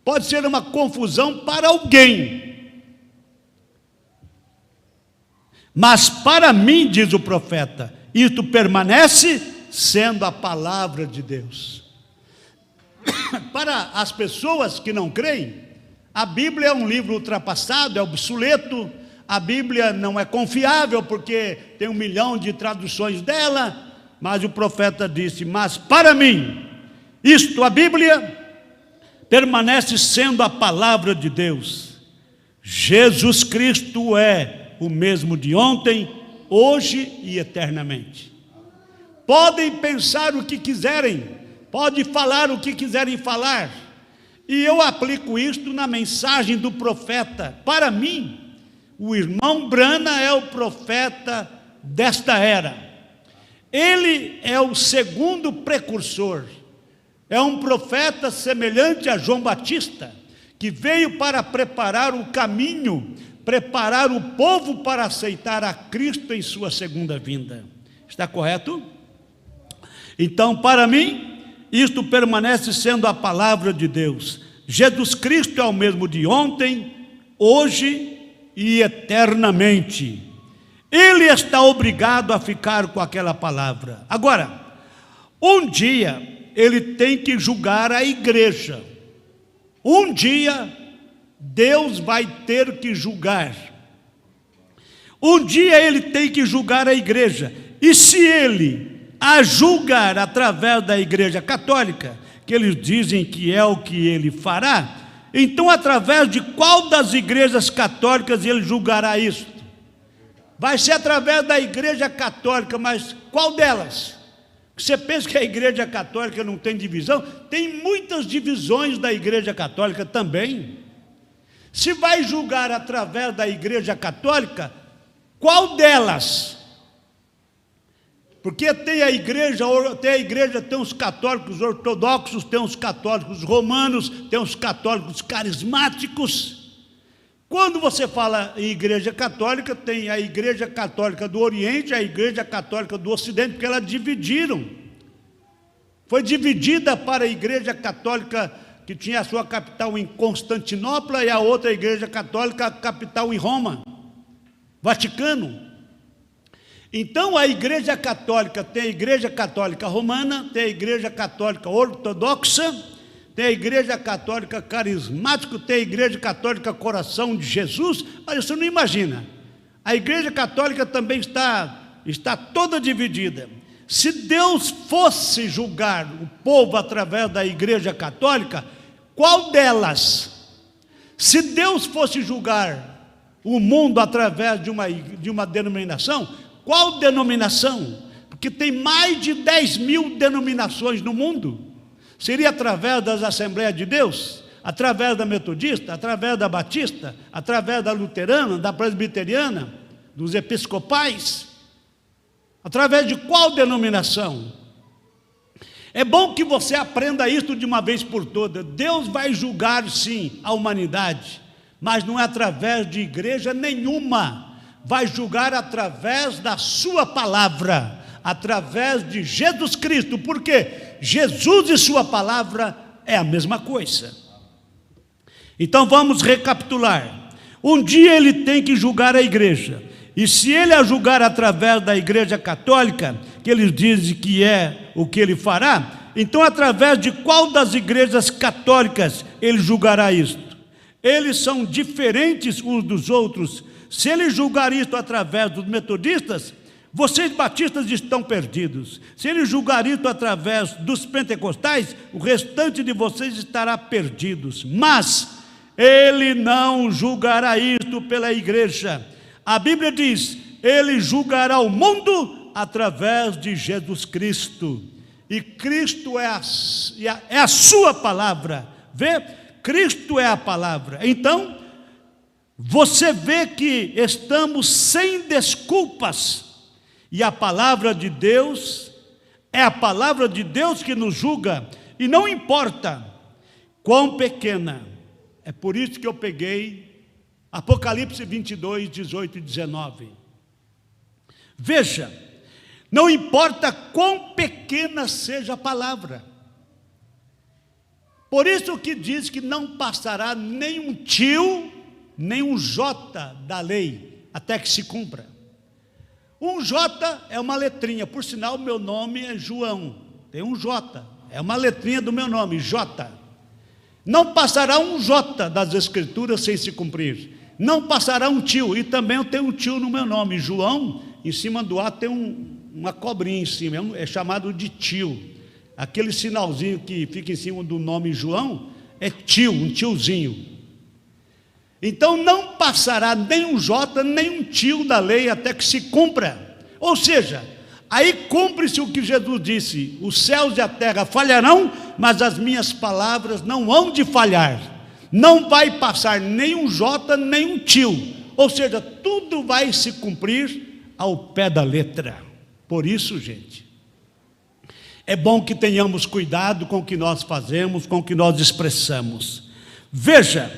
Pode ser uma confusão para alguém. Mas para mim, diz o profeta, isto permanece sendo a palavra de Deus. Para as pessoas que não creem, a Bíblia é um livro ultrapassado, é obsoleto. A Bíblia não é confiável porque tem 1 milhão de traduções dela. Mas o profeta disse: mas para mim, a Bíblia permanece sendo a palavra de Deus. Jesus Cristo é o mesmo de ontem, hoje e eternamente. Podem pensar o que quiserem, podem falar o que quiserem falar, e eu aplico isto na mensagem do profeta. Para mim, o irmão Brana é o profeta desta era. Ele é o segundo precursor. É um profeta semelhante a João Batista, que veio para preparar o caminho, preparar o povo para aceitar a Cristo em sua segunda vinda. Está correto? Então, para mim, isto permanece sendo a palavra de Deus. Jesus Cristo é o mesmo de ontem, hoje e eternamente. Ele está obrigado a ficar com aquela palavra. Agora, um dia ele tem que julgar a igreja. Um dia Deus vai ter que julgar. Um dia ele tem que julgar a igreja. E se ele a julgar através da igreja católica, que eles dizem que é o que ele fará, então através de qual das igrejas católicas ele julgará isso? Vai ser através da igreja católica, mas qual delas? Você pensa que a igreja católica não tem divisão? Tem muitas divisões da igreja católica também. Se vai julgar através da igreja católica, qual delas? Porque tem os católicos ortodoxos, tem os católicos romanos, tem os católicos carismáticos. Quando você fala em igreja católica, tem a igreja católica do Oriente e a igreja católica do Ocidente, porque elas dividiram. Foi dividida para a igreja católica que tinha a sua capital em Constantinopla e a outra igreja católica, a capital em Roma, Vaticano. Então a igreja católica tem a igreja católica romana, tem a igreja católica ortodoxa, tem a igreja católica carismática, tem a igreja católica coração de Jesus. Mas você não imagina, a igreja católica também está toda dividida. Se Deus fosse julgar o povo através da igreja católica, qual delas? Se Deus fosse julgar o mundo através de uma denominação, qual denominação? Porque tem mais de 10.000 denominações no mundo. Seria através das Assembleias de Deus, através da Metodista, através da Batista, através da Luterana, da Presbiteriana, dos Episcopais? Através de qual denominação? É bom que você aprenda isso de uma vez por todas. Deus vai julgar sim a humanidade, mas não é através de igreja nenhuma. Vai julgar através da sua palavra, através de Jesus Cristo, porque Jesus e sua palavra é a mesma coisa. Então vamos recapitular. Um dia ele tem que julgar a igreja, e se ele a julgar através da igreja católica, que eles dizem que é o que ele fará, então através de qual das igrejas católicas ele julgará isto? Eles são diferentes uns dos outros. Se ele julgar isto através dos metodistas, vocês batistas estão perdidos. Se ele julgar isto através dos pentecostais, o restante de vocês estará perdidos. Mas ele não julgará isto pela igreja. A Bíblia diz, ele julgará o mundo através de Jesus Cristo. E Cristo é a sua palavra. Vê? Cristo é a palavra. Então, você vê que estamos sem desculpas. E a palavra de Deus, é a palavra de Deus que nos julga. E não importa quão pequena. É por isso que eu peguei Apocalipse 22, 18 e 19. Veja, não importa quão pequena seja a palavra. Por isso que diz que não passará nem um tio, nem um jota da lei, até que se cumpra. Um J é uma letrinha, por sinal meu nome é João, tem um J, é uma letrinha do meu nome, J. Não passará um J das Escrituras sem se cumprir. Não passará um tio, e também eu tenho um tio no meu nome, João, em cima do A tem uma cobrinha em cima, é chamado de tio. Aquele sinalzinho que fica em cima do nome João, é tio, um tiozinho. Então não passará nem um J, nem um tio da lei até que se cumpra. Ou seja, aí cumpre-se o que Jesus disse, os céus e a terra falharão, mas as minhas palavras não hão de falhar. Não vai passar nem um J, nem um tio. Ou seja, tudo vai se cumprir ao pé da letra. Por isso, gente, É bom que tenhamos cuidado com o que nós fazemos, com o que nós expressamos. Veja,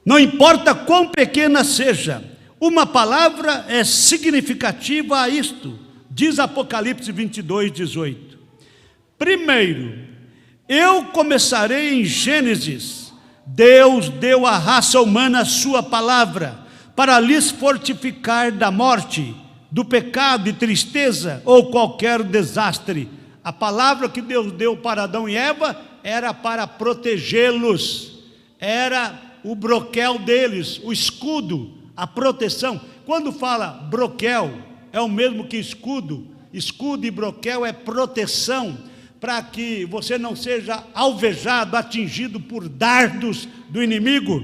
não importa quão pequena seja, uma palavra é significativa a isto, diz Apocalipse 22, 18. Primeiro, eu começarei em Gênesis. Deus deu à raça humana a sua palavra, para lhes fortificar da morte, do pecado e tristeza, ou qualquer desastre. A palavra que Deus deu para Adão e Eva era para protegê-los, era o broquel deles, o escudo, a proteção. Quando fala broquel, é o mesmo que escudo. Escudo e broquel é proteção, para que você não seja alvejado, atingido por dardos do inimigo.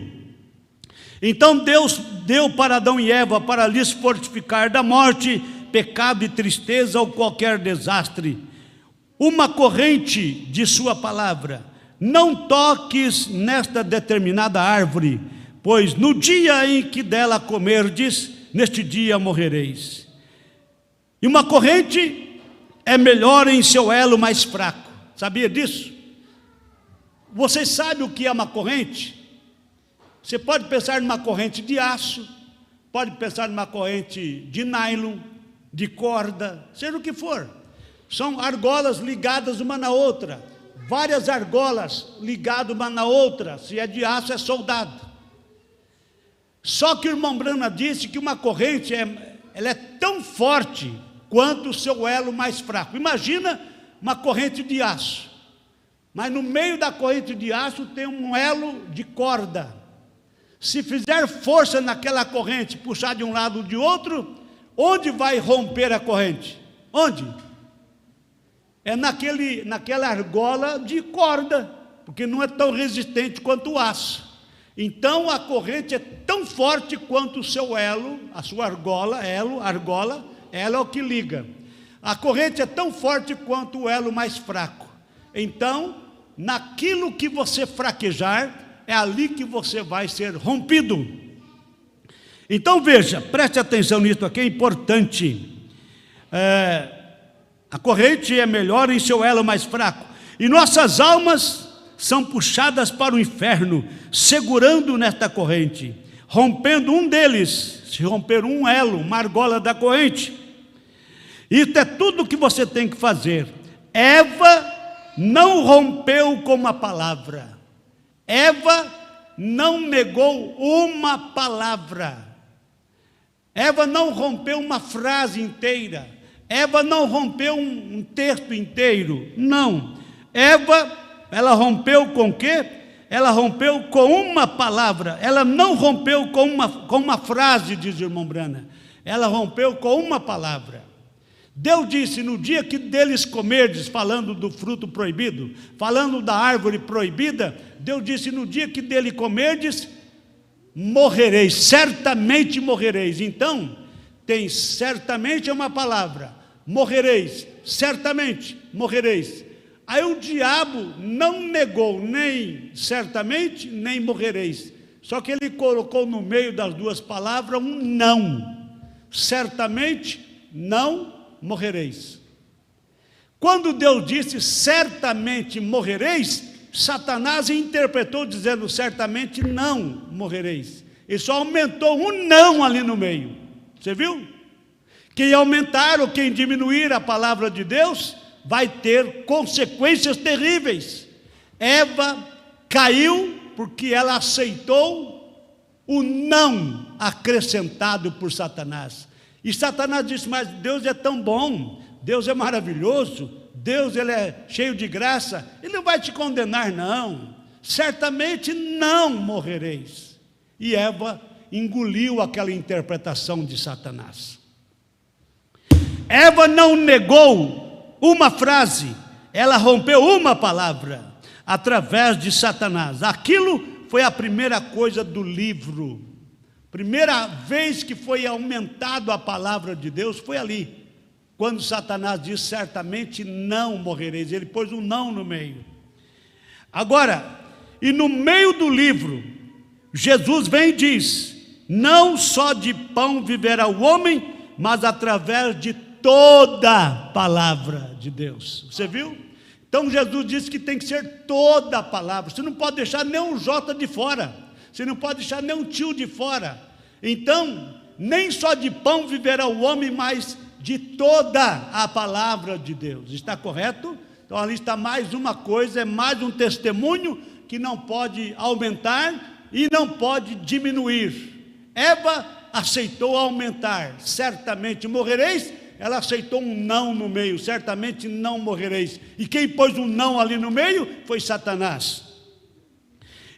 Então Deus deu para Adão e Eva para lhes fortificar da morte, pecado e tristeza ou qualquer desastre, uma corrente de sua palavra. Não toques nesta determinada árvore, pois no dia em que dela comerdes, neste dia morrereis. E uma corrente é melhor em seu elo mais fraco. Sabia disso? Vocês sabem o que é uma corrente? Você pode pensar numa corrente de aço, pode pensar numa corrente de nylon, de corda, seja o que for. São argolas ligadas uma na outra, várias argolas ligadas uma na outra. Se é de aço, é soldado. Só que o irmão Branham disse que uma corrente ela é tão forte quanto o seu elo mais fraco. Imagina uma corrente de aço, mas no meio da corrente de aço tem um elo de corda. Se fizer força naquela corrente, puxar de um lado ou de outro, onde vai romper a corrente? Onde? É naquela argola de corda, porque não é tão resistente quanto o aço. Então a corrente é tão forte quanto o seu elo, a sua argola, argola é o que liga. A corrente é tão forte quanto o elo mais fraco. Então, naquilo que você fraquejar, é ali que você vai ser rompido. Então veja, preste atenção nisso aqui, é importante. A corrente é melhor em seu elo mais fraco, e nossas almas são puxadas para o inferno, segurando nesta corrente, rompendo um deles. Se romper um elo, uma argola da corrente, isso é tudo o que você tem que fazer. Eva não rompeu com uma palavra. Eva não negou uma palavra. Eva não rompeu uma frase inteira. Eva não rompeu um texto inteiro. Não. Eva, ela rompeu com o quê? Ela rompeu com uma palavra. Ela não rompeu com uma frase, diz o irmão Branham. Ela rompeu com uma palavra. Deus disse: no dia que deles comerdes, falando do fruto proibido, falando da árvore proibida, Deus disse: no dia que dele comerdes, morrereis, certamente morrereis. Então, tem certamente uma palavra, morrereis, certamente morrereis. Aí o diabo não negou nem certamente, nem morrereis. Só que ele colocou no meio das duas palavras um não. Certamente não morrereis. Quando Deus disse certamente morrereis, Satanás interpretou dizendo certamente não morrereis. Ele só aumentou um não ali no meio. Você viu? Quem aumentar ou quem diminuir a palavra de Deus vai ter consequências terríveis. Eva caiu porque ela aceitou o não acrescentado por Satanás. E Satanás disse: mas Deus é tão bom, Deus é maravilhoso, Deus ele é cheio de graça, Ele não vai te condenar não, certamente não morrereis. E Eva engoliu aquela interpretação de Satanás. Eva não negou uma frase, ela rompeu uma palavra através de Satanás. Aquilo foi a primeira coisa do livro. Primeira vez que foi aumentado a palavra de Deus foi ali, quando Satanás disse certamente não morrereis. Ele pôs um não no meio. Agora, e no meio do livro, Jesus vem e diz: não só de pão viverá o homem, mas através de toda a palavra de Deus. Você viu? Então Jesus disse que tem que ser toda a palavra. Você não pode deixar nem um jota de fora. Você não pode deixar nem um tio de fora. Então, nem só de pão viverá o homem, mas de toda a palavra de Deus. Está correto? Então ali está mais uma coisa, é mais um testemunho que não pode aumentar e não pode diminuir. Eva aceitou aumentar, certamente morrereis. Ela aceitou um não no meio, certamente não morrereis. E quem pôs um não ali no meio foi Satanás.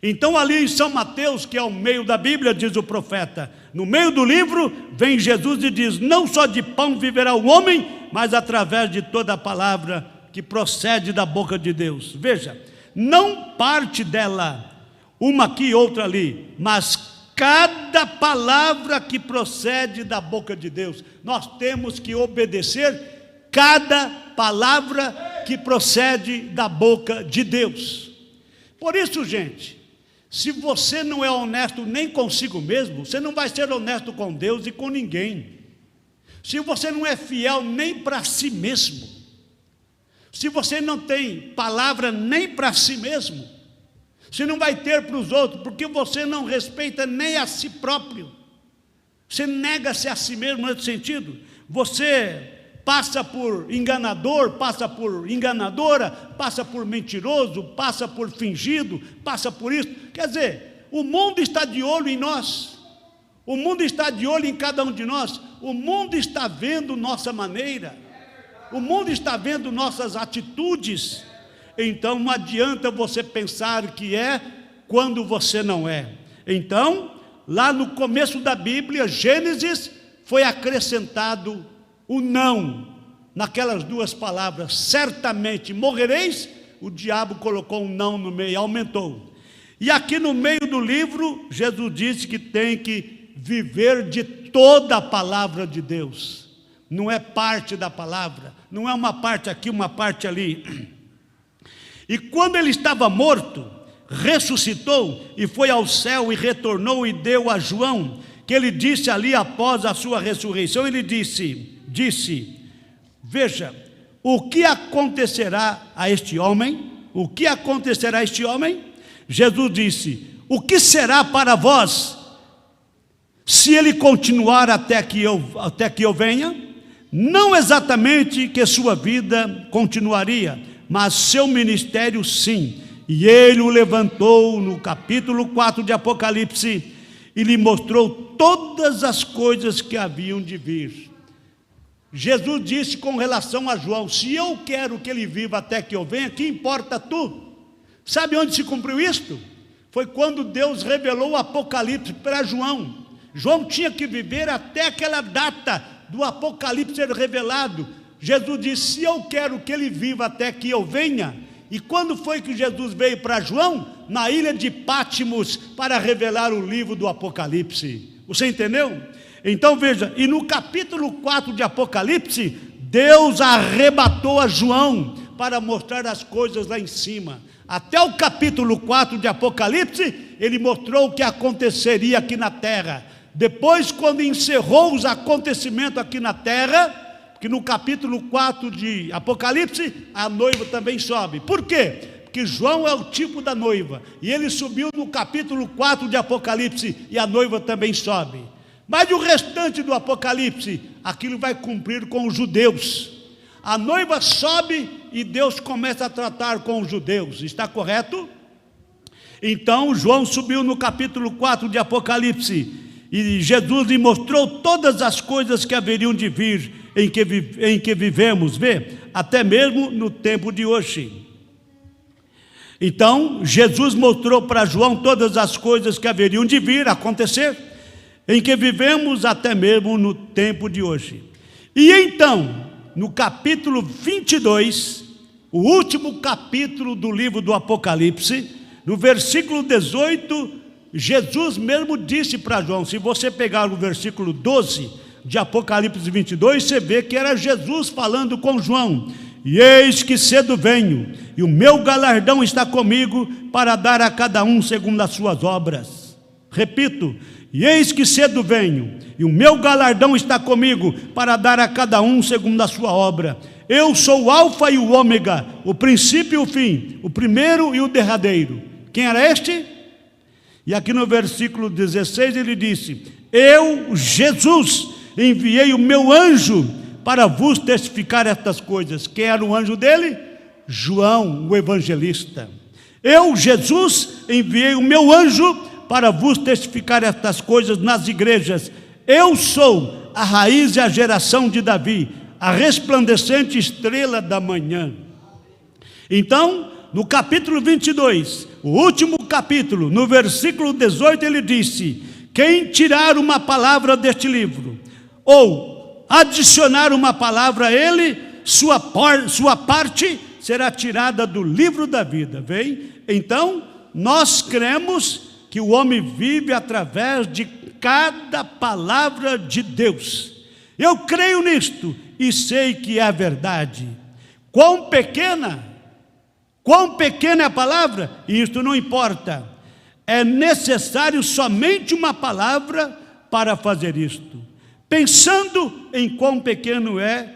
Então ali em São Mateus, que é o meio da Bíblia, diz o profeta, no meio do livro vem Jesus e diz: não só de pão viverá o homem, mas através de toda a palavra que procede da boca de Deus. Veja, não parte dela uma aqui e outra ali, mas cada palavra que procede da boca de Deus. Nós temos que obedecer cada palavra que procede da boca de Deus. Por isso, gente, se você não é honesto nem consigo mesmo, você não vai ser honesto com Deus e com ninguém. Se você não é fiel nem para si mesmo, se você não tem palavra nem para si mesmo, você não vai ter para os outros, porque você não respeita nem a si próprio. Você nega-se a si mesmo nesse sentido. Você passa por enganador, passa por enganadora, passa por mentiroso, passa por fingido, passa por isso. Quer dizer, o mundo está de olho em nós. O mundo está de olho em cada um de nós. O mundo está vendo nossa maneira. O mundo está vendo nossas atitudes. Então não adianta você pensar que é quando você não é. Então, lá no começo da Bíblia, Gênesis, foi acrescentado o não, naquelas duas palavras, certamente morrereis. O diabo colocou um não no meio, aumentou. E aqui no meio do livro, Jesus disse que tem que viver de toda a palavra de Deus. Não é parte da palavra, não é uma parte aqui, uma parte ali. E quando ele estava morto, ressuscitou e foi ao céu e retornou e deu a João, que ele disse ali após a sua ressurreição, ele disse, veja, o que acontecerá a este homem? O que acontecerá a este homem? Jesus disse, o que será para vós, se ele continuar até que eu venha? Não exatamente que sua vida continuaria, mas seu ministério sim. E ele o levantou no capítulo 4 de Apocalipse e lhe mostrou todas as coisas que haviam de vir. Jesus disse com relação a João, se eu quero que ele viva até que eu venha, que importa tu? Sabe onde se cumpriu isto? Foi quando Deus revelou o Apocalipse para João. João tinha que viver até aquela data do Apocalipse ser revelado. Jesus disse, se eu quero que ele viva até que eu venha. E quando foi que Jesus veio para João? Na ilha de Pátimos, para revelar o livro do Apocalipse. Você entendeu? Então veja, e no capítulo 4 de Apocalipse, Deus arrebatou a João para mostrar as coisas lá em cima. Até o capítulo 4 de Apocalipse, ele mostrou o que aconteceria aqui na terra. Depois, quando encerrou os acontecimentos aqui na terra, que no capítulo 4 de Apocalipse, a noiva também sobe. Por quê? Porque João é o tipo da noiva, e ele subiu no capítulo 4 de Apocalipse, e a noiva também sobe. Mas o restante do Apocalipse, aquilo vai cumprir com os judeus. A noiva sobe e Deus começa a tratar com os judeus, está correto? Então João subiu no capítulo 4 de Apocalipse, e Jesus lhe mostrou todas as coisas que haveriam de vir, em que vivemos, vê? Até mesmo no tempo de hoje. Então, Jesus mostrou para João todas as coisas que haveriam de vir a acontecer, em que vivemos até mesmo no tempo de hoje. E então, no capítulo 22, o último capítulo do livro do Apocalipse, no versículo 18, Jesus mesmo disse para João, se você pegar o versículo 12 de Apocalipse 22, você vê que era Jesus falando com João. E eis que cedo venho, e o meu galardão está comigo, para dar a cada um segundo as suas obras. Repito, e eis que cedo venho, e o meu galardão está comigo, para dar a cada um segundo a sua obra. Eu sou o Alfa e o Ômega, o princípio e o fim, o primeiro e o derradeiro. Quem era este? E aqui no versículo 16 ele disse: eu, Jesus, enviei o meu anjo para vos testificar estas coisas. Quem era o anjo dele? João, o evangelista. Eu, Jesus, enviei o meu anjo para vos testificar estas coisas nas igrejas. Eu sou a raiz e a geração de Davi, a resplandecente estrela da manhã. Então, no capítulo 22, o último capítulo, no versículo 18, ele disse: quem tirar uma palavra deste livro, ou adicionar uma palavra a ele, sua parte será tirada do livro da vida. Vem? Então, nós cremos que o homem vive através de cada palavra de Deus. Eu creio nisto e sei que é a verdade. Quão pequena é a palavra, isto não importa. É necessário somente uma palavra para fazer isto. Pensando em quão pequeno é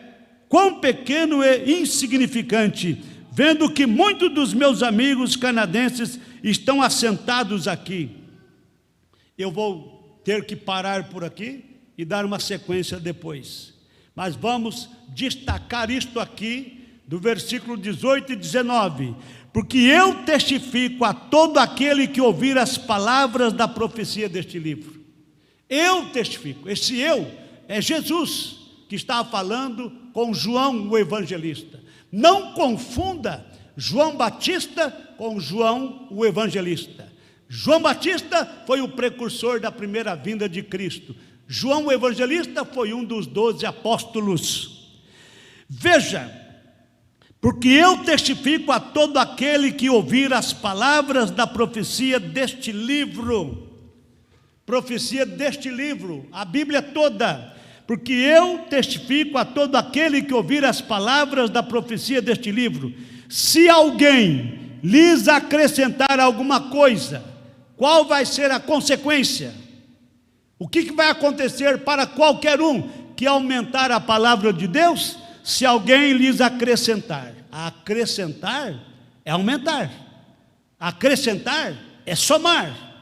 insignificante, vendo que muitos dos meus amigos canadenses estão assentados aqui. Eu vou ter que parar por aqui e dar uma sequência depois. Mas vamos destacar isto aqui, do versículo 18 e 19. Porque eu testifico a todo aquele que ouvir as palavras da profecia deste livro. Eu testifico. Esse eu é Jesus, que está falando com João, o evangelista. Não confunda João Batista com João, o evangelista. João Batista foi o precursor da primeira vinda de Cristo. João, o evangelista, foi um dos 12 apóstolos. Veja, porque eu testifico a todo aquele que ouvir as palavras da profecia deste livro. Profecia deste livro, a Bíblia toda. Porque eu testifico a todo aquele que ouvir as palavras da profecia deste livro. Se alguém lhes acrescentar alguma coisa, qual vai ser a consequência? O que vai acontecer para qualquer um que aumentar a palavra de Deus? Se alguém lhes acrescentar. Acrescentar é aumentar. Acrescentar é somar.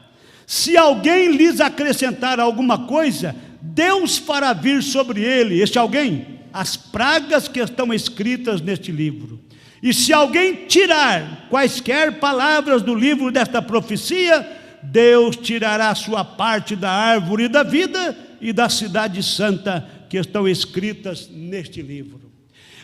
Se alguém lhes acrescentar alguma coisa, Deus fará vir sobre ele, este alguém, as pragas que estão escritas neste livro. E se alguém tirar quaisquer palavras do livro desta profecia, Deus tirará a sua parte da árvore da vida e da cidade santa que estão escritas neste livro.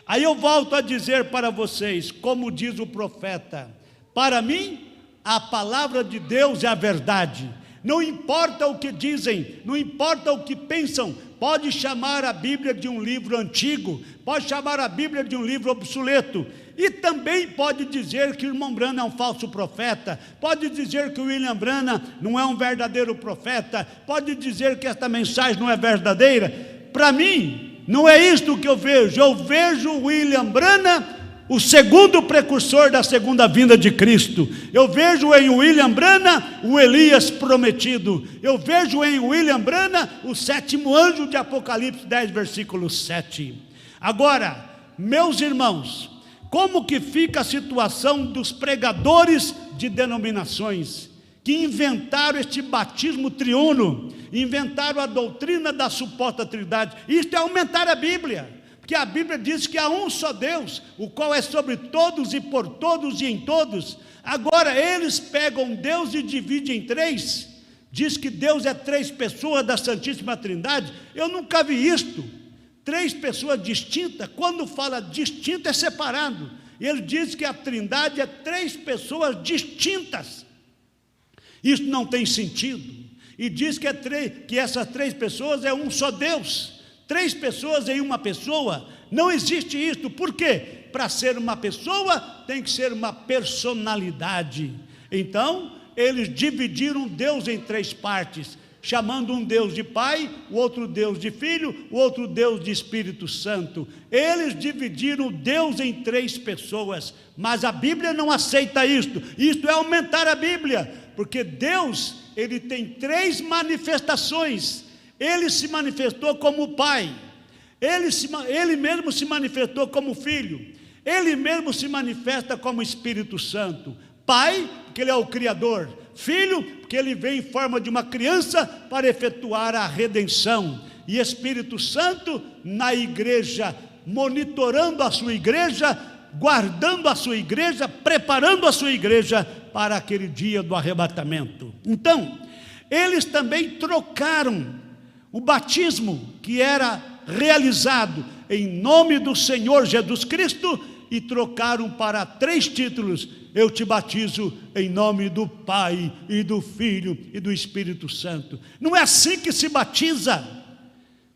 Aí eu volto a dizer para vocês, como diz o profeta: para mim, a palavra de Deus é a verdade. Não importa o que dizem, não importa o que pensam, pode chamar a Bíblia de um livro antigo, pode chamar a Bíblia de um livro obsoleto, e também pode dizer que o irmão Branham é um falso profeta, pode dizer que o William Branham não é um verdadeiro profeta, pode dizer que esta mensagem não é verdadeira. Para mim, não é isto que eu vejo o William Branham, o segundo precursor da segunda vinda de Cristo. Eu vejo em William Branham o Elias prometido. Eu vejo em William Branham o sétimo anjo de Apocalipse 10, versículo 7. Agora, meus irmãos, como que fica a situação dos pregadores de denominações que inventaram este batismo triuno, inventaram a doutrina da suposta trindade? Isto é aumentar a Bíblia. Porque a Bíblia diz que há um só Deus, o qual é sobre todos e por todos e em todos. Agora eles pegam Deus e dividem em três. Diz que Deus é três pessoas da Santíssima Trindade. Eu nunca vi isto. Três pessoas distintas. Quando fala distinto é separado. Ele diz que a Trindade é três pessoas distintas. Isso não tem sentido. E diz que essas três pessoas é um só Deus. Três pessoas em uma pessoa, não existe isto. Por quê? Para ser uma pessoa, tem que ser uma personalidade. Então, eles dividiram Deus em três partes, chamando um Deus de Pai, o outro Deus de Filho, o outro Deus de Espírito Santo. Eles dividiram Deus em 3 pessoas, mas a Bíblia não aceita isto. Isto é aumentar a Bíblia, porque Deus, Ele tem 3 manifestações. Ele se manifestou como Pai, Ele mesmo se manifestou como Filho, Ele mesmo se manifesta como Espírito Santo. Pai, porque Ele é o Criador. Filho, porque Ele vem em forma de uma criança para efetuar a redenção. E Espírito Santo na igreja, monitorando a sua igreja, guardando a sua igreja, preparando a sua igreja para aquele dia do arrebatamento. Então, eles também trocaram o batismo que era realizado em nome do Senhor Jesus Cristo e trocaram para 3 títulos: eu te batizo em nome do Pai e do Filho e do Espírito Santo. Não é assim que se batiza.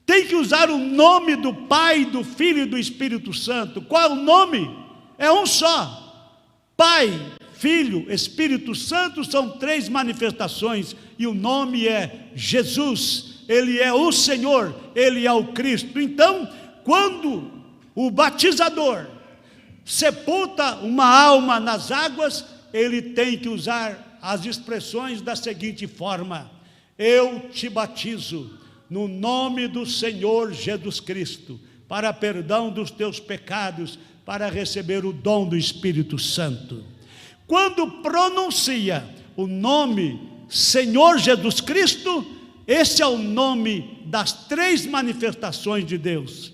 Tem que usar o nome do Pai, do Filho e do Espírito Santo. Qual é o nome? É um só. Pai, Filho, Espírito Santo são 3 manifestações e o nome é Jesus. Ele é o Senhor, Ele é o Cristo. Então, quando o batizador sepulta uma alma nas águas, ele tem que usar as expressões da seguinte forma: eu te batizo no nome do Senhor Jesus Cristo, para perdão dos teus pecados, para receber o dom do Espírito Santo. Quando pronuncia o nome Senhor Jesus Cristo, esse é o nome das 3 manifestações de Deus.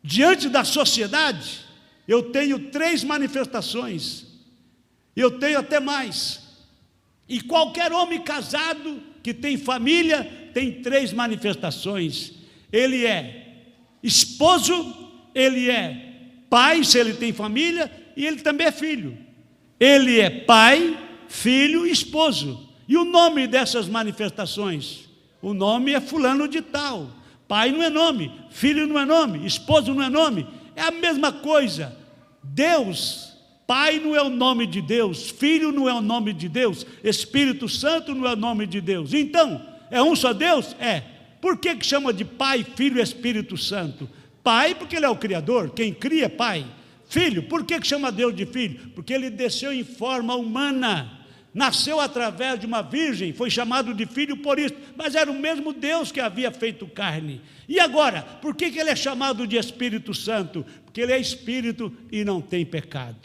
Diante da sociedade, eu tenho 3 manifestações, eu tenho até mais, e qualquer homem casado que tem família, tem 3 manifestações. Ele é esposo, ele é pai, se ele tem família, e ele também é filho. Ele é pai, filho e esposo. E o nome dessas manifestações? O nome é fulano de tal. Pai não é nome, filho não é nome, esposo não é nome. É a mesma coisa. Deus, Pai não é o nome de Deus, Filho não é o nome de Deus, Espírito Santo não é o nome de Deus. Então, é um só Deus? É. Por que chama de Pai, Filho e Espírito Santo? Pai, porque Ele é o Criador, quem cria é Pai. Filho, por que chama Deus de Filho? Porque Ele desceu em forma humana, nasceu através de uma virgem, foi chamado de filho por isso, mas era o mesmo Deus que havia feito carne. E agora, por que Ele é chamado de Espírito Santo? Porque Ele é Espírito e não tem pecado.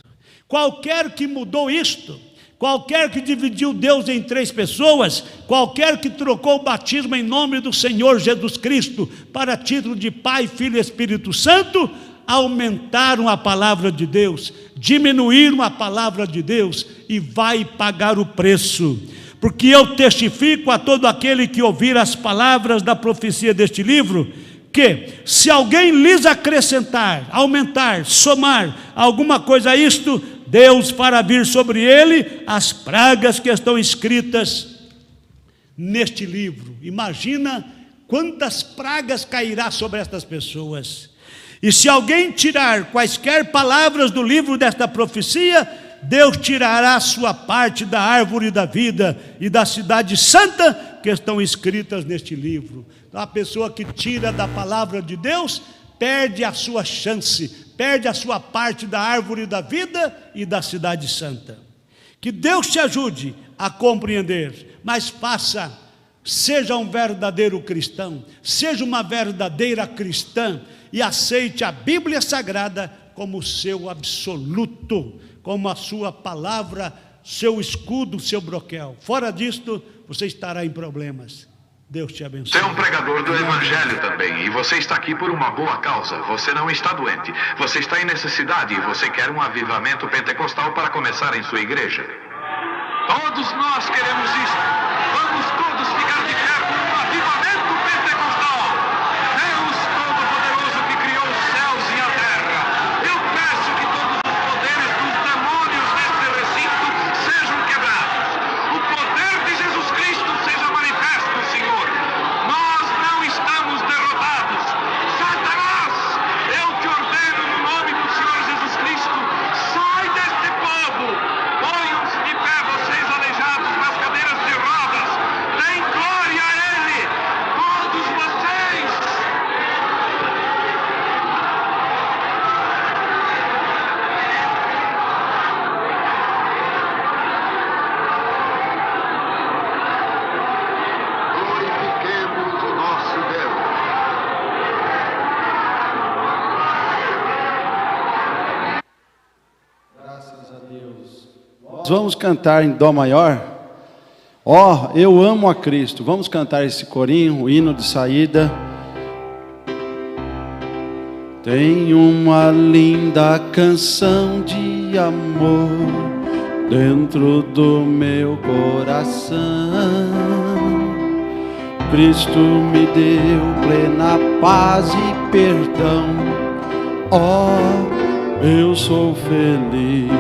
Qualquer que mudou isto, qualquer que dividiu Deus em 3 pessoas, qualquer que trocou o batismo em nome do Senhor Jesus Cristo para título de Pai, Filho e Espírito Santo, aumentaram a palavra de Deus, diminuíram a palavra de Deus e vai pagar o preço. Porque eu testifico a todo aquele que ouvir as palavras da profecia deste livro, que se alguém lhes acrescentar, aumentar, somar alguma coisa a isto, Deus fará vir sobre ele as pragas que estão escritas neste livro. Imagina quantas pragas cairá sobre estas pessoas. E se alguém tirar quaisquer palavras do livro desta profecia, Deus tirará a sua parte da árvore da vida e da cidade santa que estão escritas neste livro. Então, a pessoa que tira da palavra de Deus perde a sua chance, perde a sua parte da árvore da vida e da cidade santa. Que Deus te ajude a compreender, mas seja um verdadeiro cristão, seja uma verdadeira cristã e aceite a Bíblia Sagrada como seu absoluto, como a sua palavra, seu escudo, seu broquel. Fora disto, você estará em problemas. Deus te abençoe. Você é um pregador do Evangelho também, e você está aqui por uma boa causa. Você não está doente, você está em necessidade e você quer um avivamento pentecostal para começar em sua igreja. Todos nós queremos isso. Vamos todos ficar de pé por um avivamento pentecostal. Deus Todo-Poderoso que criou os céus e a terra, eu peço que todos os poderes dos demônios neste recinto sejam quebrados. O poder de Jesus Cristo seja manifesto, Senhor. Nós não estamos derrotados. Satanás, eu te ordeno no nome do Senhor Jesus Cristo, sai deste povo. Ponham-se de pé, vocês aleijados nas cadeiras de rodas. Tem vamos cantar em Dó maior. Ó, eu amo a Cristo. Vamos cantar esse corinho, o hino de saída. Tem uma linda canção de amor dentro do meu coração. Cristo me deu plena paz e perdão. Oh, eu sou feliz.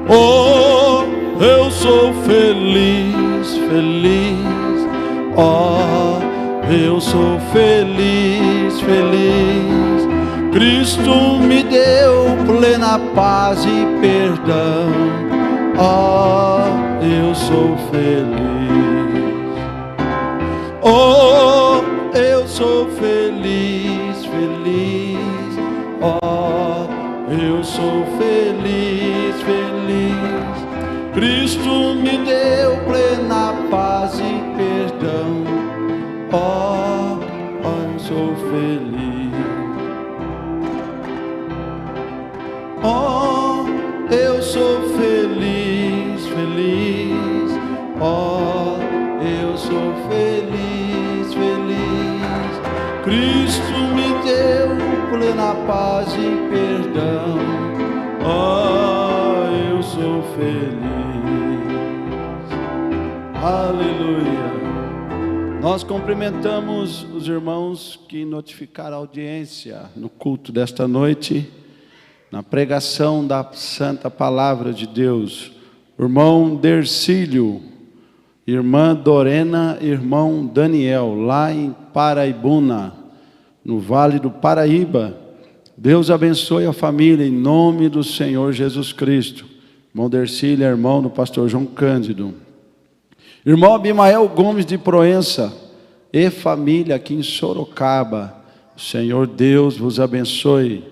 Oh, eu sou feliz, feliz. Oh, eu sou feliz, feliz. Cristo me deu plena paz e perdão. Oh, eu sou feliz. Oh, eu sou feliz, feliz. Oh, eu sou feliz, feliz. Cristo me deu plena paz e perdão. Oh, eu sou feliz. Oh, eu sou feliz, feliz. Oh, eu sou feliz, feliz. Cristo me deu plena paz e perdão. Oh, eu sou feliz. Aleluia. Nós cumprimentamos os irmãos que notificaram a audiência no culto desta noite, na pregação da Santa Palavra de Deus. O irmão Dercílio, irmã Dorena, irmão Daniel, lá em Paraibuna, no Vale do Paraíba. Deus abençoe a família em nome do Senhor Jesus Cristo. Irmão Dercílio, irmão do pastor João Cândido. Irmão Abimael Gomes de Proença e família aqui em Sorocaba. O Senhor Deus vos abençoe.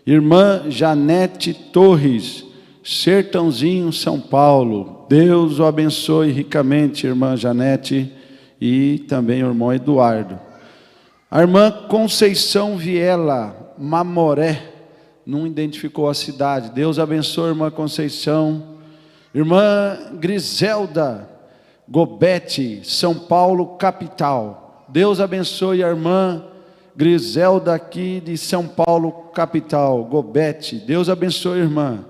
Irmã Janete Torres, Sertãozinho, São Paulo. Deus o abençoe ricamente, irmã Janete, e também o irmão Eduardo. A irmã Conceição Viela, Mamoré, não identificou a cidade. Deus abençoe, irmã Conceição. Irmã Griselda Gobete, São Paulo, capital. Deus abençoe a irmã Griselda aqui de São Paulo, capital, Gobete. Deus abençoe, irmã.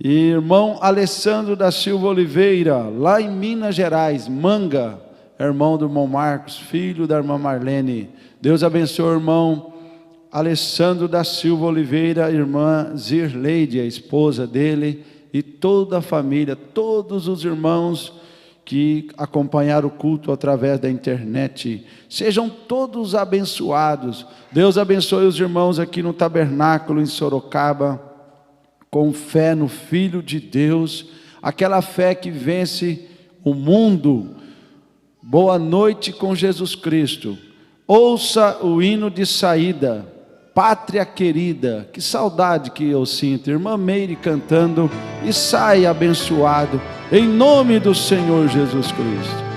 E irmão Alessandro da Silva Oliveira, lá em Minas Gerais, Manga, irmão do irmão Marcos, filho da irmã Marlene. Deus abençoe o irmão Alessandro da Silva Oliveira, irmã Zirleide, a esposa dele, e toda a família, todos os irmãos que acompanharam o culto através da internet. Sejam todos abençoados. Deus abençoe os irmãos aqui no tabernáculo em Sorocaba, com fé no Filho de Deus, aquela fé que vence o mundo. Boa noite com Jesus Cristo. Ouça o hino de saída, Pátria Querida. Que saudade que eu sinto, irmã Meire cantando, e saia abençoado, em nome do Senhor Jesus Cristo.